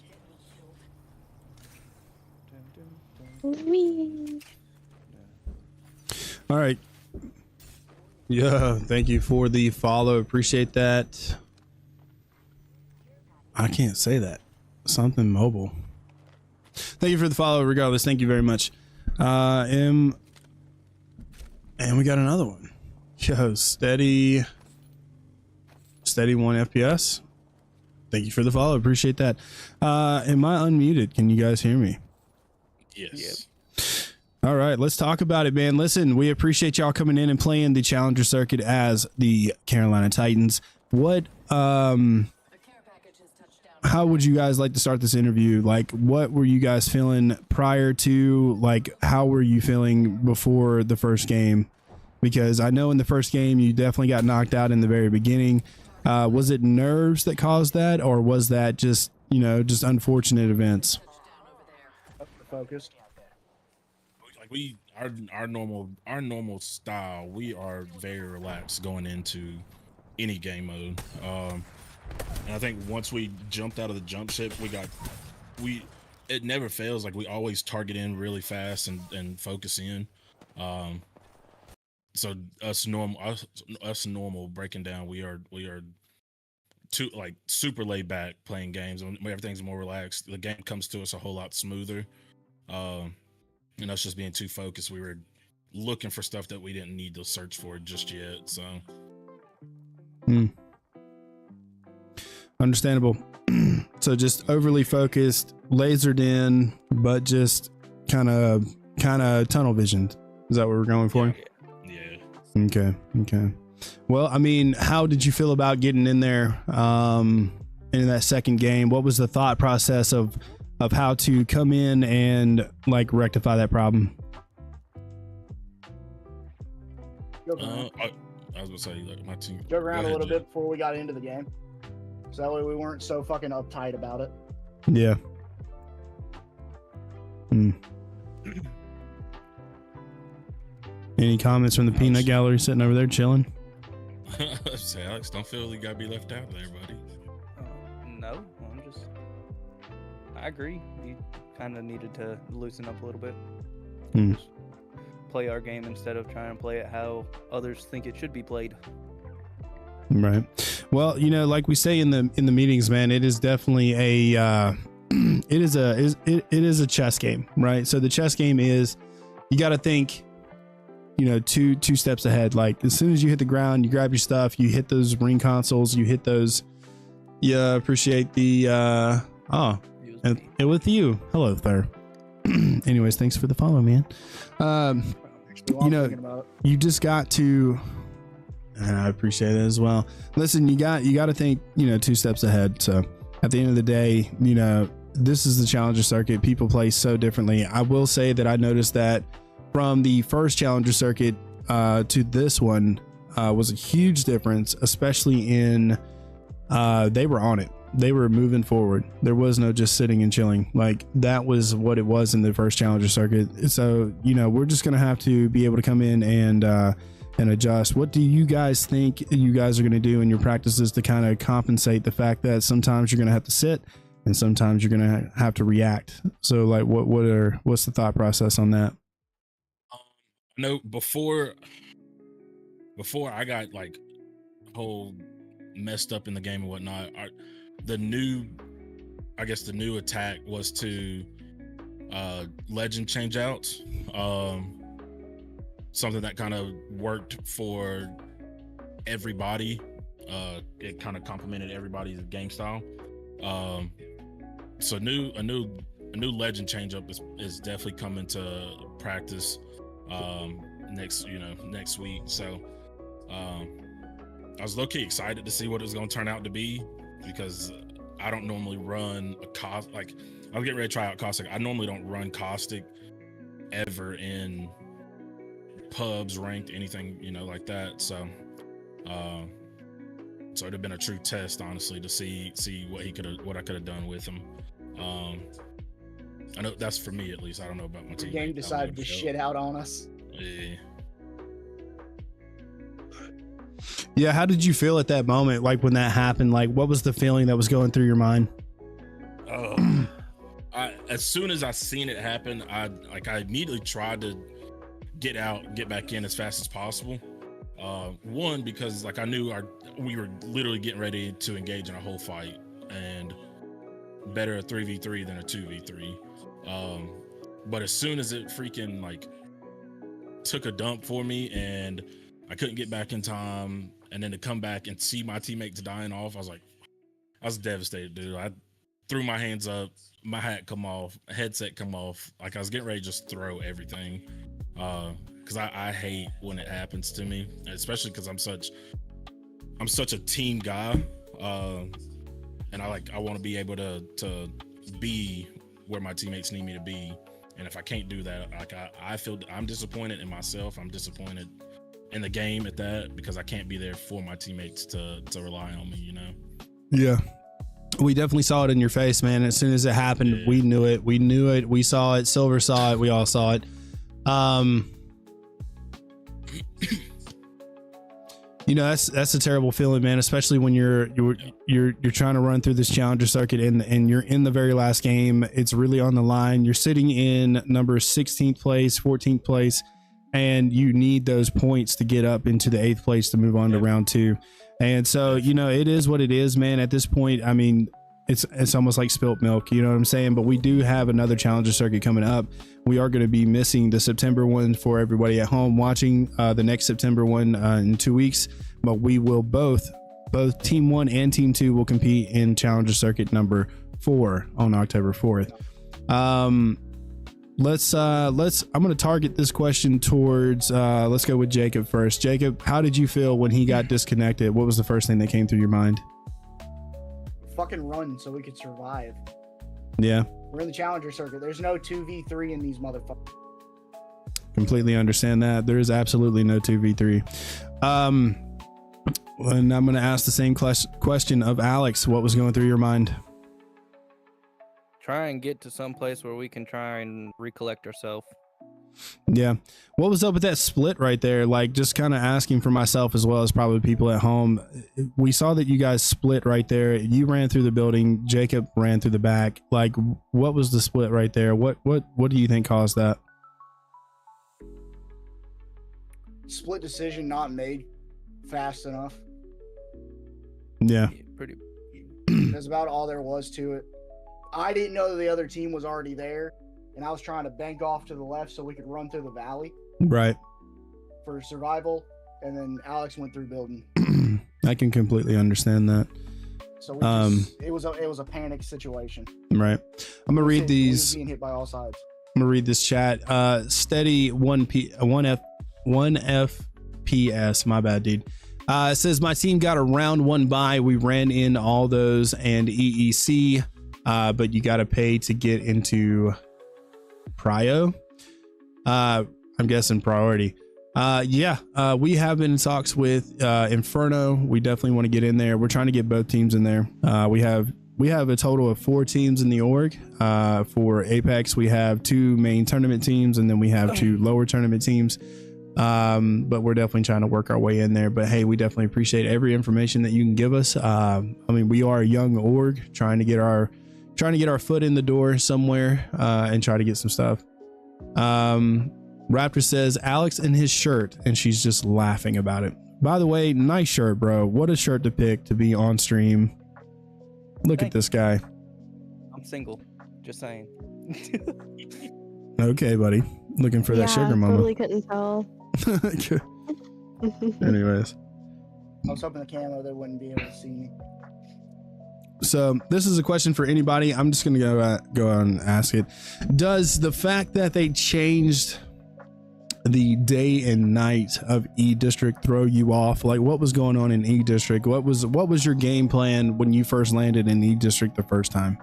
All right. Yeah, thank you for the follow. Appreciate that. I can't say that. Something mobile. Thank you for the follow. Regardless, thank you very much. And we got another one. Yo, steady 1 FPS. Thank you for the follow. Appreciate that. Am I unmuted? Can you guys hear me? Yes. Yep. All right, let's talk about it, man. Listen, we appreciate y'all coming in and playing the Challenger Circuit as the Carolina Titans. What, how would you guys like to start this interview? Like, what were you guys feeling prior to, like, how were you feeling before the first game? Because I know in the first game, you definitely got knocked out in the very beginning. Was it nerves that caused that, or was that just, you know, just unfortunate events? Focused. Like our normal style, we are very relaxed going into any game mode. And I think once we jumped out of the jump ship, it never fails. Like, we always target in really fast and focus in. So us normal breaking down, we are too, like, super laid back playing games, and everything's more relaxed. The game comes to us a whole lot smoother. And us just being too focused, we were looking for stuff that we didn't need to search for just yet. So Understandable. So just overly focused, lasered in, but just kind of tunnel visioned. Is that what we're going for? Yeah. Okay. Well, I mean, how did you feel about getting in there in that second game? What was the thought process of how to come in and, like, rectify that problem? I was gonna say, like, my team. Joke around a little bit before we got into the game, so that way we weren't so fucking uptight about it. Yeah. Any comments from the peanut gallery sitting over there chilling? Say, Alex, don't feel you gotta be left out there, buddy. No, I agree. You kind of needed to loosen up a little bit. Just play our game instead of trying to play it how others think it should be played. Right. Well, you know, like we say in the meetings, man, it is definitely a it is a chess game, right? So the chess game is, you got to think, you know, two steps ahead. Like as soon as you hit the ground, you grab your stuff, you hit those ring consoles, you hit those. Yeah, appreciate the and with you. Hello there. Anyways, thanks for the follow, man. You know, you just got to, and I appreciate it as well. Listen, you got to think, you know, 2 steps ahead. So at the end of the day, you know, this is the Challenger Circuit. People play so differently. I will say that I noticed that from the first Challenger Circuit to this one was a huge difference, especially in they were on it. They were moving forward. There was no just sitting and chilling. Like that was what it was in the first Challenger Circuit. So, you know, we're just going to have to be able to come in and adjust. What do you guys think you guys are going to do in your practices to kind of compensate the fact that sometimes you're going to have to sit and sometimes you're going to have to react? So like what's the thought process on that? No, before I got like whole messed up in the game and whatnot, the new attack was to legend change outs. Something that kind of worked for everybody. It kind of complemented everybody's game style. So a new legend change up is definitely coming to practice next week. So I was low-key excited to see what it was going to turn out to be, because I don't normally run a caustic. Like I was getting ready to try out caustic. I normally don't run caustic ever in pubs, ranked, anything, you know, like that. So it'd have been a true test, honestly, to see what I could have done with him. I know that's for me at least. I don't know about my team. The game decided to shit out on us. Yeah. Yeah, how did you feel at that moment? Like when that happened, like what was the feeling that was going through your mind? As soon as I seen it happen, I immediately tried to get back in as fast as possible. One, because like I knew we were literally getting ready to engage in a whole fight, and better a 3v3 than a 2v3. But as soon as it freaking like took a dump for me and I couldn't get back in time, and then to come back and see my teammates dying off, I was devastated, dude. I threw my hands up, my hat come off, headset come off. Like I was getting ready to just throw everything. Because I hate when it happens to me, especially because I'm such a team guy. And I want to be able to be where my teammates need me to be. And if I can't do that, like I feel I'm disappointed in myself. I'm disappointed in the game at that, because I can't be there for my teammates to rely on me, you know? Yeah. We definitely saw it in your face, man. As soon as it happened, yeah. We knew it. We saw it. Silver saw it. We all saw it. You know, that's a terrible feeling, man, especially when you're trying to run through this Challenger Circuit and you're in the very last game. It's really on the line. You're sitting in number 16th place, 14th place, and you need those points to get up into the 8th place to move on to round 2. And so, you know, it is what it is, man. At this point, I mean, it's almost like spilt milk, you know what I'm saying? But we do have another Challenger Circuit coming up. We are going to be missing the September one for everybody at home watching, the next September one in 2 weeks. But we will both Team 1 and Team 2 will compete in Challenger Circuit number 4 on October 4th. I'm going to target this question towards, let's go with Jacob first. Jacob, how did you feel when he got disconnected? What was the first thing that came through your mind? Fucking run so we could survive. Yeah. We're in the Challenger Circuit. There's no 2v3 in these motherfuckers. Completely understand that. There is absolutely no 2v3. And I'm going to ask the same question of Alex. What was going through your mind? Try and get to some place where we can try and recollect ourselves. Yeah. What was up with that split right there? Like, just kind of asking for myself as well as probably people at home. We saw that you guys split right there. You ran through the building. Jacob ran through the back. Like, what was the split right there? What do you think caused that? Split decision not made fast enough. Yeah. Pretty. That's about all there was to it. I didn't know the other team was already there, and I was trying to bank off to the left so we could run through the valley. Right. For survival, and then Alex went through building. I can completely understand that. So we it was a panic situation. Right. I'm gonna read these. We was being hit by all sides. I'm gonna read this chat. Steady 1FPS. My bad, dude. It says my team got a round 1 bye. We ran in all those and EEC, but you got to pay to get into Prio. I'm guessing priority. We have been in talks with Inferno. We definitely want to get in there. We're trying to get both teams in there. We have a total of 4 teams in the org. For Apex, we have 2 main tournament teams, and then we have 2 lower tournament teams. But we're definitely trying to work our way in there. But hey, we definitely appreciate every information that you can give us. I mean, we are a young org trying to get our foot in the door somewhere, and try to get some stuff. Raptor says Alex in his shirt, and she's just laughing about it. By the way, nice shirt, bro. What a shirt to pick to be on stream. Look at this guy. I'm single. Just saying. Okay, buddy. Looking for that sugar mama. Totally couldn't tell. Anyways. I was hoping the camo they wouldn't be able to see me. So this is a question for anybody. I'm just going to go out and ask it. Does the fact that they changed the day and night of E District throw you off? Like, what was going on in E District? What was your game plan when you first landed in E District the first time?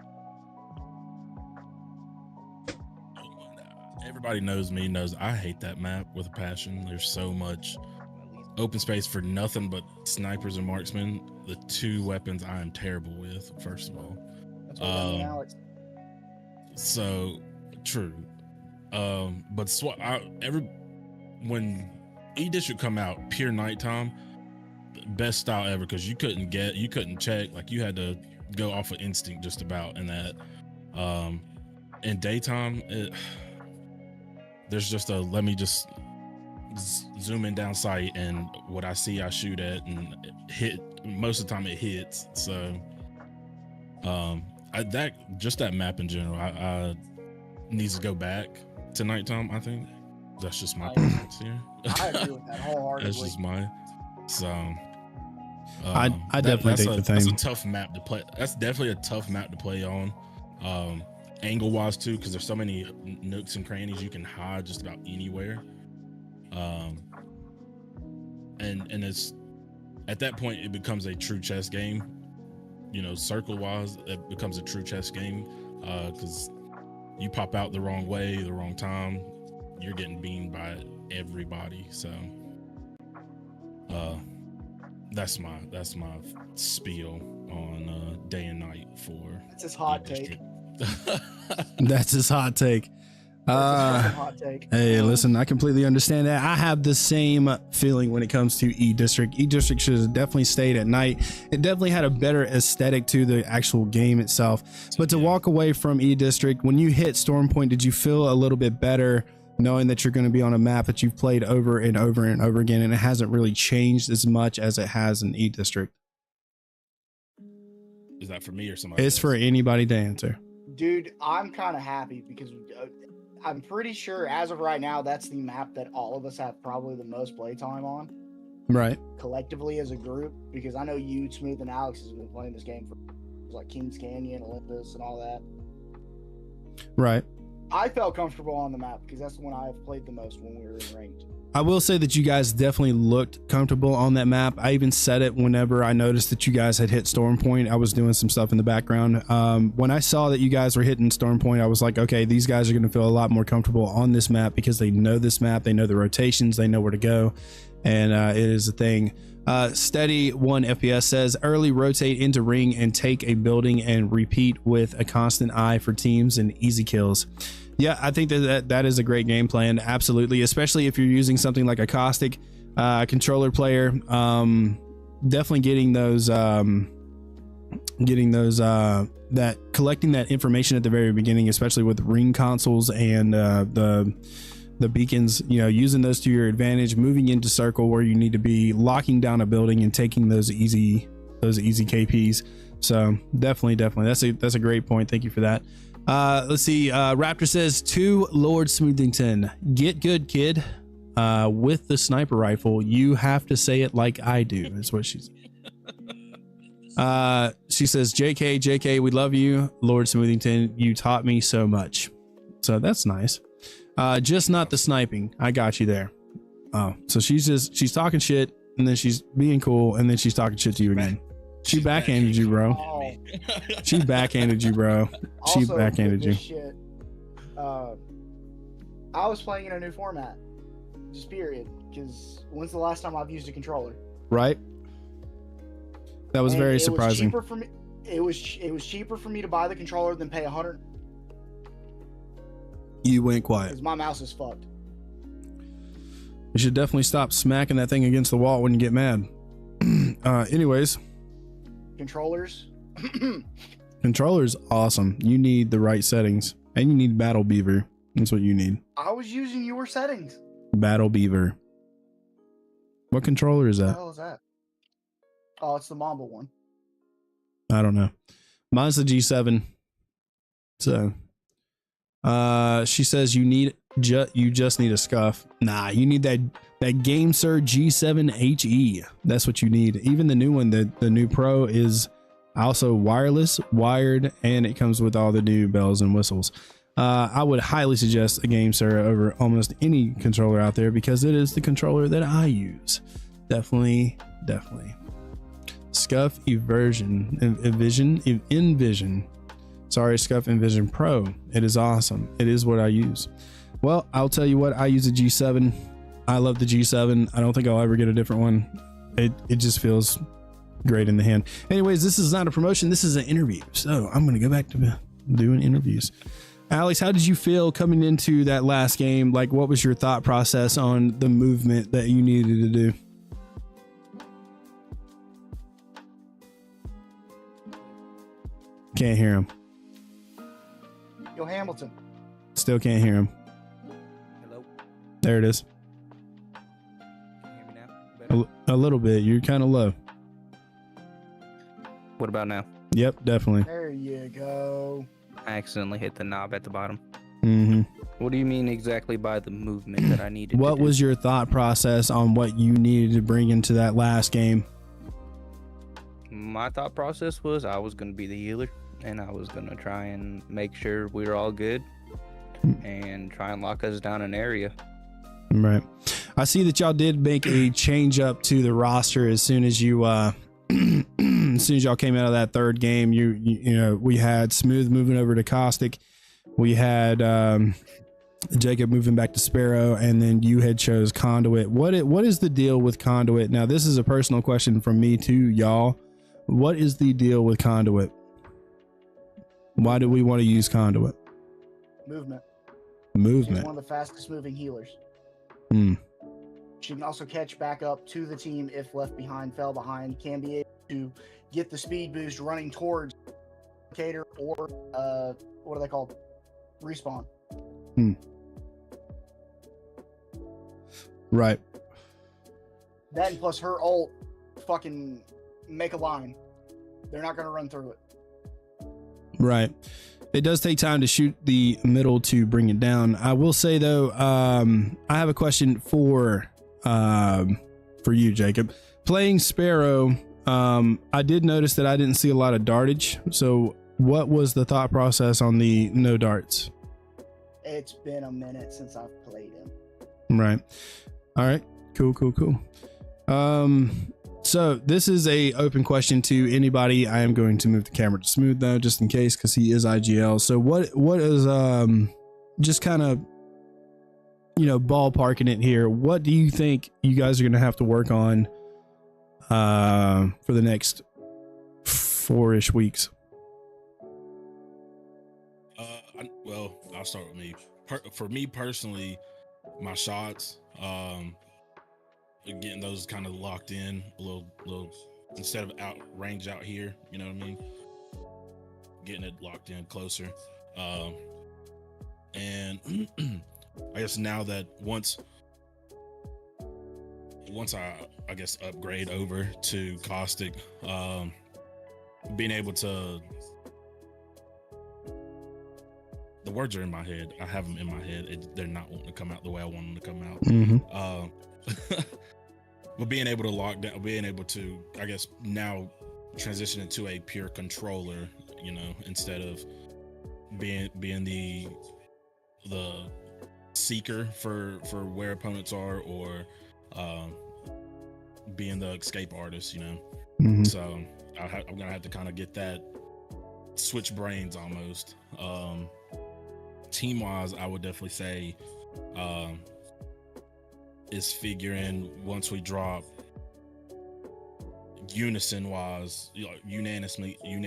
Everybody knows me, knows I hate that map with a passion. There's so much open space for nothing but snipers and marksmen. The 2 weapons I am terrible with, first of all. That's what Alex. So true. But when E District come out, pure nighttime, best style ever, because you couldn't check, like you had to go off of instinct just about. And that in daytime, there's just let me just zoom in down sight, and what I see I shoot at, and hit. Most of the time it hits. So that map in general, I needs to go back to nighttime. I think that's just my preference here. I agree with that wholeheartedly. That's just mine. So I definitely think that's a tough map to play. That's definitely a tough map to play on. Angle wise too, because there's so many nooks and crannies you can hide just about anywhere. And it's at that point it becomes a true chess game. You know, circle wise, it becomes a true chess game, because you pop out the wrong way, the wrong time, you're getting beamed by everybody. So that's my spiel on day and night for. That's his hot take. That's his hot take. Hey, listen, I completely understand that. I have the same feeling when it comes to E District. E District should have definitely stayed at night. It definitely had a better aesthetic to the actual game itself. But to walk away from E District, when you hit Storm Point, did you feel a little bit better knowing that you're going to be on a map that you've played over and over and over again, and it hasn't really changed as much as it has in E District? Is that for me or somebody It's else? for anybody to answer. Dude, I'm kind of happy because I'm pretty sure as of right now, that's the map that all of us have probably the most playtime on. Right. Collectively as a group, because I know you, Smooth, and Alex has been playing this game for like Kings Canyon, Olympus, and all that. Right. I felt comfortable on the map because that's the one I've played the most when we were in ranked. I will say that you guys definitely looked comfortable on that map. I even said it whenever I noticed that you guys had hit Storm Point. I was doing some stuff in the background. When I saw that you guys were hitting Storm Point, I was like, okay, these guys are going to feel a lot more comfortable on this map because they know this map. They know the rotations. They know where to go. And it is a thing. Steady 1 FPS says early rotate into ring and take a building and repeat with a constant eye for teams and easy kills. Yeah, I think that is a great game plan. Absolutely. Especially if you're using something like a caustic controller player. Definitely getting those that collecting that information at the very beginning, especially with ring consoles and the beacons, using those to your advantage, moving into circle where you need to be, locking down a building and taking those easy KPs. So definitely that's a great point. Thank you for that. Let's see. Raptor says to Lord Smoothington, get good, kid. With the sniper rifle, you have to say it like I do, is what she said. She says, JK, we love you, Lord Smoothington. You taught me so much. So that's nice. Just not the sniping. I got you there. Oh, so she's talking shit, and then she's being cool, and then she's talking shit to you again. She backhanded you, bro. Oh. She backhanded you, bro. She Also, backhanded you. with this shit, I was playing in a new format. Just period. Because when's the last time I've used a controller? Right. That was very surprising. Was cheaper for me. It was cheaper for me to buy the controller than pay $100. You went quiet. Because my mouse is fucked. You should definitely stop smacking that thing against the wall when you get mad. Anyways. Controllers. Controllers, awesome. You need the right settings, and you need Battle Beaver. That's what you need. I was using your settings. Battle Beaver. What controller is What the that? hell is that? Oh, it's the Mamba one. I don't know. Mine's the G7. So, she says you just need a scuff. Nah, you need that GameSir G7 HE. That's what you need. Even the new one, the new Pro is also wireless, wired, and it comes with all the new bells and whistles. I would highly suggest a GameSir over almost any controller out there because it is the controller that I use. Definitely. Scuff Envision. Sorry, Scuff Envision Pro. It is awesome. It is what I use. Well, I'll tell you what, I use a G7. I love the G7. I don't think I'll ever get a different one. It just feels great in the hand. Anyways, this is not a promotion. This is an interview. So I'm going to go back to doing interviews. Alex, how did you feel coming into that last game? Like, what was your thought process on the movement that you needed to do? Can't hear him. Yo, Hamilton. Still can't hear him. Hello. There it is. Can you hear me now? Better? A little bit. You're kind of low. What about now? Yep, definitely. There you go. I accidentally hit the knob at the bottom. Mm-hmm. What do you mean exactly by the movement that I needed? What was your thought process on what you needed to bring into that last game? My thought process was I was going to be the healer, and I was going to try and make sure we were all good and try and lock us down an area. Right. I see that y'all did make a change up to the roster as soon as you as soon as y'all came out of that third game. You know, we had Smooth moving over to Caustic. We had Jacob moving back to Sparrow, and then you had chose Conduit. What is the deal with Conduit? Now, this is a personal question from me to y'all. What is the deal with Conduit? Why do we want to use Conduit? Movement. Movement. She's one of the fastest moving healers. She can also catch back up to the team if left behind, fell behind, can be able to get the speed boost running towards Cater or what are they called? Respawn. Right. That and plus her ult fucking make a line. They're not going to run through it. Right. It does take time to shoot the middle to bring it down. I will say though, I have a question for you, Jacob. Playing Sparrow, I did notice that I didn't see a lot of dartage. So what was the thought process on the no darts? It's been a minute since I've played him. Right. All right. Cool. So this is a open question to anybody. I am going to move the camera to Smooth though, just in case, because he is IGL. So what is just kind of, you know, ballparking it here. What do you think you guys are going to have to work on for the next 4-ish weeks? I'll start with me. For me personally, my shots, getting those kind of locked in a little instead of range out here, you know what I mean? Getting it locked in closer. And I guess now that once I guess upgrade over to caustic, being able to, the words are in my head. I have them in my head. They're not wanting to come out the way I want them to come out. Mm-hmm. But being able to lock down, being able to, I guess, now transition into a pure controller, you know, instead of being the seeker for where opponents are, or being the escape artist, you know. Mm-hmm. So I'm gonna have to kind of get that, switch brains almost. Team wise, I would definitely say is figuring once we drop unison wise, unanimously. You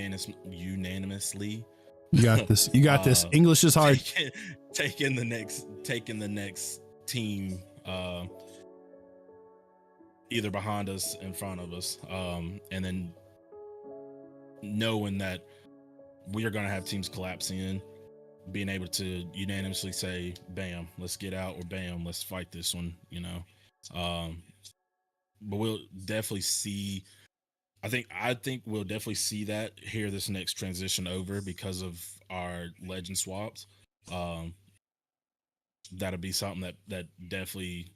got this. You got this. English is hard. Taking the next team, either behind us, in front of us, and then knowing that we are going to have teams collapse in, being able to unanimously say, bam, let's get out, or bam, let's fight this one, you know. But we'll definitely see, I think we'll definitely see that here this next transition over, because of our legend swaps. That'll be something that definitely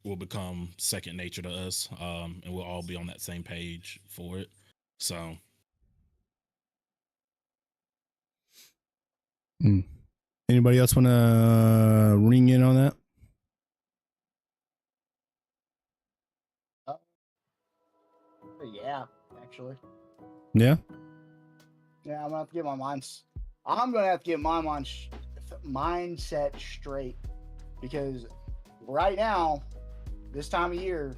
will become second nature to us, and we'll all be on that same page for it. So Anybody else want to ring in on that? Yeah, actually. Yeah. Yeah, I'm gonna have to get my mindset straight, because right now, this time of year,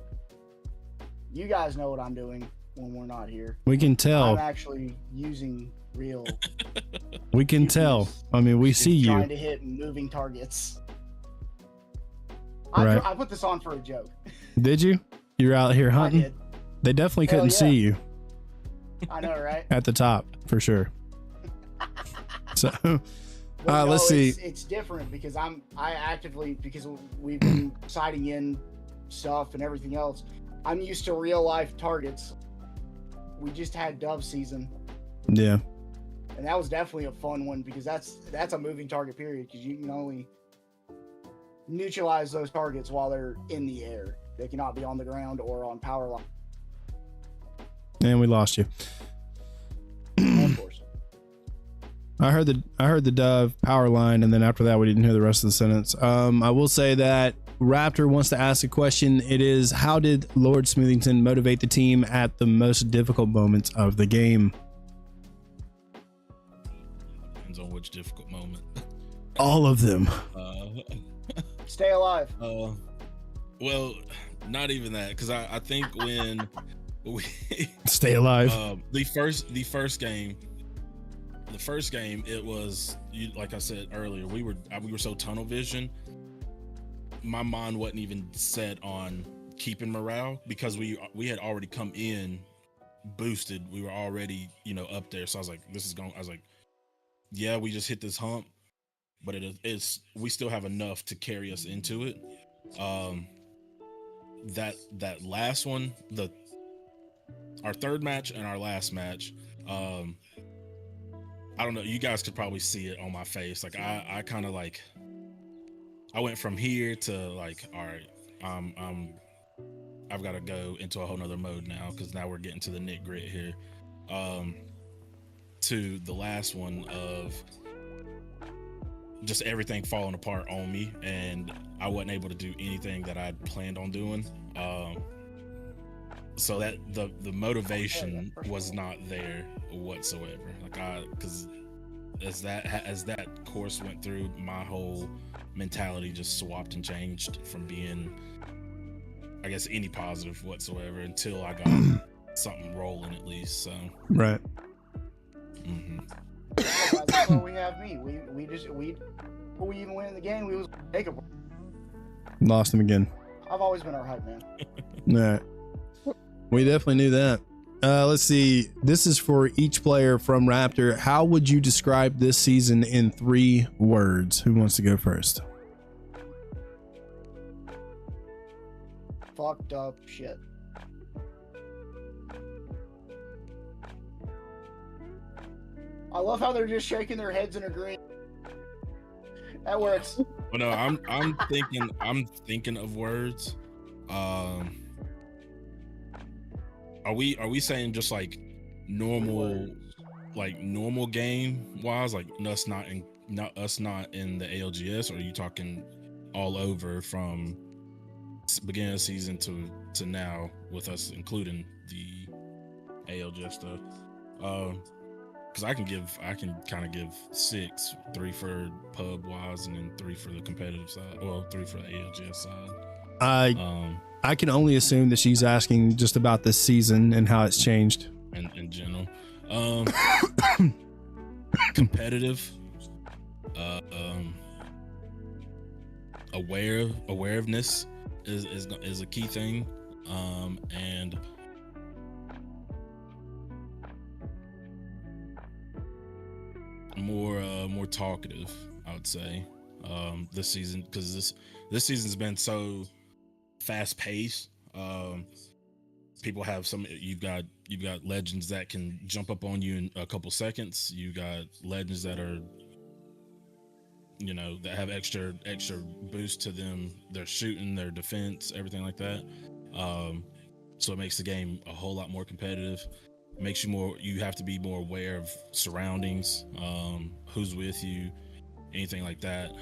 you guys know what I'm doing when we're not here. We can tell. I'm actually using real. We can tell. I mean, we see you trying to hit moving targets. Right. I put this on for a joke. Did you? You're out here hunting? I did. They definitely Hell couldn't see you I know, right? at the top for sure. So, Well, no, let's see. It's different because because we've been sighting in stuff and everything else. I'm used to real life targets. We just had dove season. Yeah. And that was definitely a fun one, because that's a moving target period, because you can only neutralize those targets while they're in the air. They cannot be on the ground or on power line. And we lost you. Of course. I heard the dove power line, and then after that we didn't hear the rest of the sentence. I will say that Raptor wants to ask a question. It is, how did Lord Smoothington motivate the team at the most difficult moments of the game? Depends on which difficult moment. All of them. Stay alive. Well, not even that, because I think when we stay alive. The first game, it was, like I said earlier, we were so tunnel vision. My mind wasn't even set on keeping morale, because we had already come in boosted. We were already, up there. So I was like, yeah, we just hit this hump, but we still have enough to carry us into it. That last one, our third match and our last match, I don't know, you guys could probably see it on my face. Like I kind of like, I went from here to like, all right, I've got to go into a whole nother mode now, because now we're getting to the nit grit here. To the last one of just everything falling apart on me, and I wasn't able to do anything that I'd planned on doing. So that the motivation was not there whatsoever. Because as that course went through, my whole mentality just swapped and changed from being, I guess, any positive whatsoever until I got something rolling at least. So right. Guys, that's why we have me. Before we even went in the game, we was Jacob. Lost him again. I've always been our hype man. Yeah, we definitely knew that. Let's see. This is for each player from Raptor. How would you describe this season in 3 words? Who wants to go first? Fucked up shit. I love how they're just shaking their heads and agreeing. That works. Well, no, I'm thinking of words. Are we saying just like normal game wise, like us not in the ALGS, or are you talking all over from beginning of the season to now with us including the ALGS stuff? Because I can kind of give 6, 3 for pub wise, and then 3 for the competitive side. Well, 3 for the ALGS side. I can only assume that she's asking just about this season and how it's changed. In general, competitive, awareness is a key thing, and more talkative, I would say, this season, because this season's been so fast paced. People have you've got legends that can jump up on you in a couple seconds. You got legends that are, that have extra boost to them, their shooting, their defense, everything like that. So it makes the game a whole lot more competitive. Makes you have to be more aware of surroundings, who's with you, anything like that,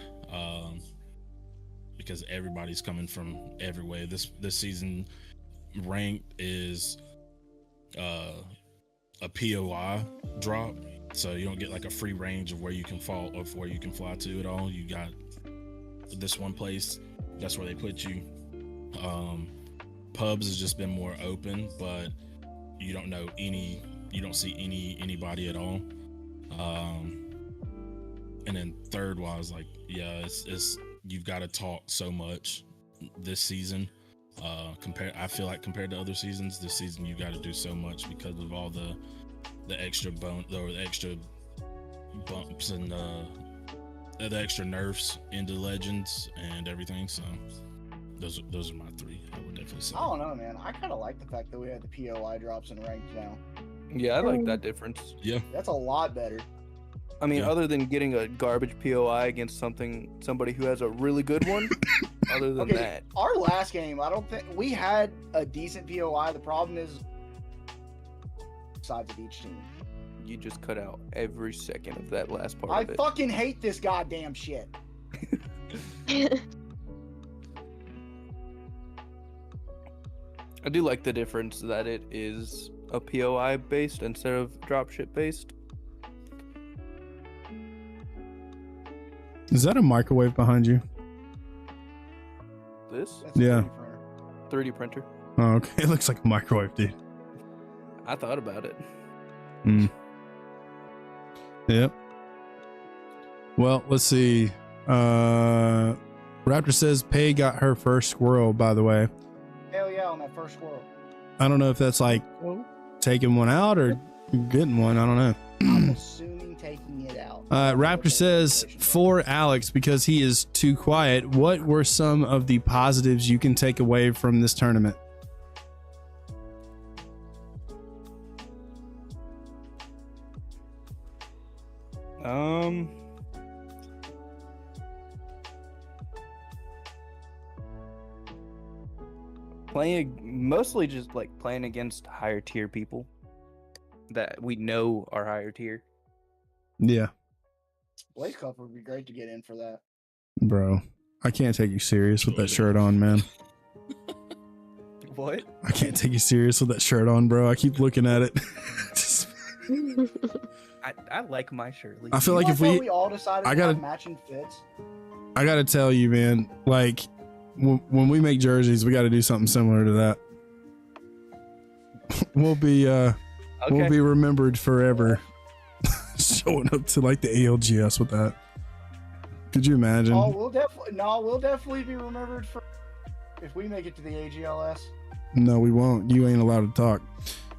because everybody's coming from everywhere. This season ranked is a POI drop, so you don't get like a free range of where you can fall or where you can fly to at all. You got this one place, that's where they put you. Pubs has just been more open, but you don't see anybody at all. And then third wise, like, yeah, it's you've got to talk so much this season. I feel like compared to other seasons, this season you got to do so much because of all the extra the extra bumps and the extra nerfs into legends and everything. So those are my 3. I would definitely say. I don't know, man. I kind of like the fact that we had the POI drops and ranked now. Yeah, I like that difference. Yeah, that's a lot better. I mean, other than getting a garbage POI against somebody who has a really good one, other than that. Our last game, I don't think we had a decent POI. The problem is sides of each team. You just cut out every second of that last part of it. I fucking hate this goddamn shit. I do like the difference that it is a POI based instead of dropship based. Is that a microwave behind you? This? That's yeah. 3D printer. Oh, okay. It looks like a microwave, dude. I thought about it. Yep. Well, let's see. Raptor says Pay got her first squirrel, by the way. Hell yeah, on that first squirrel. I don't know if that's like taking one out or getting one. I don't know. I'm assuming taking it out. Raptor says for Alex, because he is too quiet, what were some of the positives you can take away from this tournament? Mostly just like playing against higher tier people that we know are higher tier. Yeah. Blaze Cup would be great to get in for that. Bro, I can't take you serious with that shirt on, man. What? I can't take you serious with that shirt on, bro. I keep looking at it. I like my shirt. I feel like if we all decided to have matching fits. I gotta tell you, man, like when we make jerseys, we got to do something similar to that. We'll be remembered forever. going up to like the ALGS with that. Could you imagine? Oh, we'll definitely be remembered for if we make it to the AGLS. No, we won't. You ain't allowed to talk.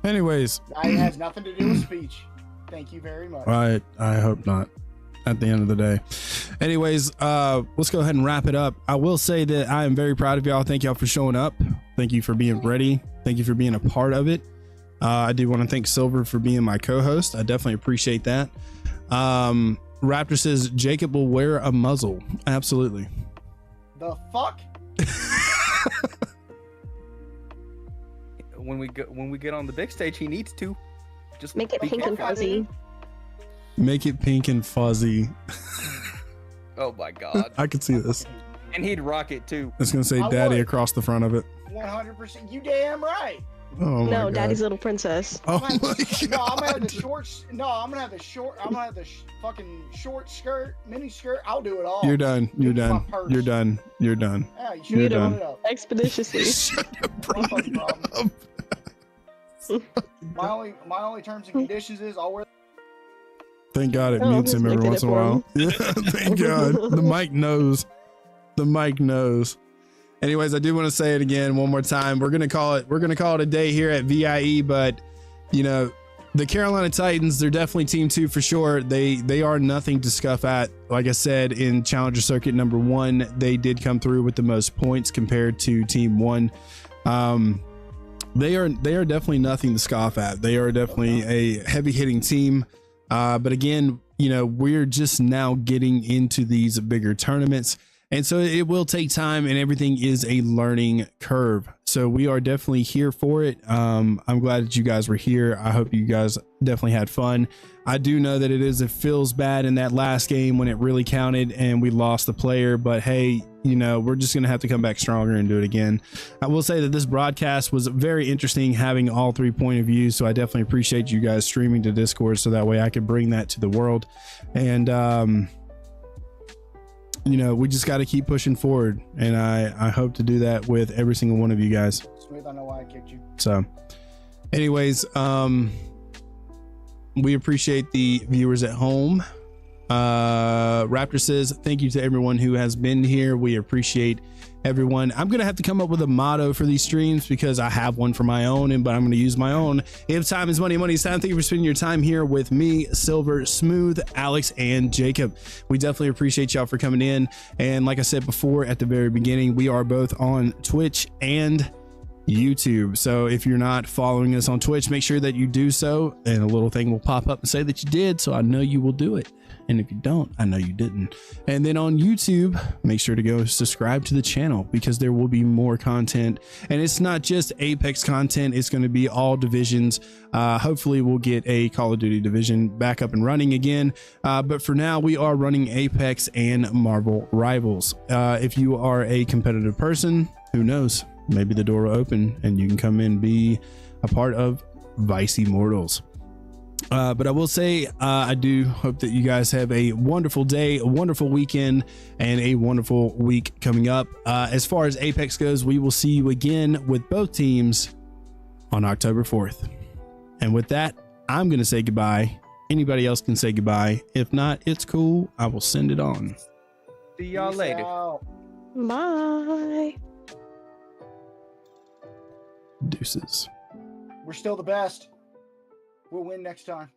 Anyways, It has nothing to do with speech. Thank you very much. I hope not. At the end of the day. Anyways, let's go ahead and wrap it up. I will say that I am very proud of y'all. Thank y'all for showing up. Thank you for being ready. Thank you for being a part of it. I do want to thank Silver for being my co-host. I definitely appreciate that. Raptor says Jacob will wear a muzzle. Absolutely. The fuck? When we get on the big stage, he needs to just make it pink and fuzzy. Make it pink and fuzzy. Oh my god. I could see this. And he'd rock it too. It's gonna say daddy across the front of it. 100%. You damn right. Oh my no, God. Daddy's Little Princess. Oh my God. No, I'm gonna have the shorts. No, I'm gonna have the short. I'm gonna have the fucking short skirt, mini skirt. I'll do it all. You're done. You're done. You're done. You're done. Yeah, you should have done it up. Expeditiously. My only terms and conditions is I'll wear. Thank God it mutes him every once in a while. Yeah, thank God. The mic knows. The mic knows. Anyways, I do want to say it again one more time. We're gonna call it a day here at VIE, but you know, the Carolina Titans, they're definitely team 2 for sure. They are nothing to scuff at. Like I said, in Challenger Circuit number 1, they did come through with the most points compared to team 1. They are definitely nothing to scoff at. They are definitely a heavy hitting team. But again, you know, we're just now getting into these bigger tournaments. And so it will take time, and everything is a learning curve. So we are definitely here for it. I'm glad that you guys were here. I hope you guys definitely had fun. I do know that it feels bad in that last game when it really counted and we lost the player, but hey, you know, we're just going to have to come back stronger and do it again. I will say that this broadcast was very interesting, having all 3 point of views. So I definitely appreciate you guys streaming to Discord so that way I could bring that to the world. And, you know, we just got to keep pushing forward, and I hope to do that with every single one of you guys. Smooth, I know why I kicked you. So anyways, we appreciate the viewers at home. Raptor says thank you to everyone who has been here. We appreciate everyone. I'm gonna have to come up with a motto for these streams because I have one for my own, but I'm gonna use my own. If time is money, money is time. Thank you for spending your time here with me, Silver, Smooth, Alex, and Jacob. We definitely appreciate y'all for coming in. And like I said before at the very beginning, we are both on Twitch and YouTube. So if you're not following us on Twitch, make sure that you do so, and a little thing will pop up and say that you did, so I know you will do it. And if you don't, I know you didn't. And then on YouTube, make sure to go subscribe to the channel, because there will be more content, and it's not just Apex content, it's going to be all divisions. Hopefully we'll get a Call of Duty division back up and running again, but for now we are running Apex and Marvel Rivals. If you are a competitive person, who knows, maybe the door will open and you can come in and be a part of Vice Immortals. But I will say, I do hope that you guys have a wonderful day, a wonderful weekend, and a wonderful week coming up. As far as Apex goes, we will see you again with both teams on October 4th. And with that, I'm going to say goodbye. Anybody else can say goodbye. If not, it's cool. I will send it on. See y'all later. Bye. Deuces. We're still the best. We'll win next time.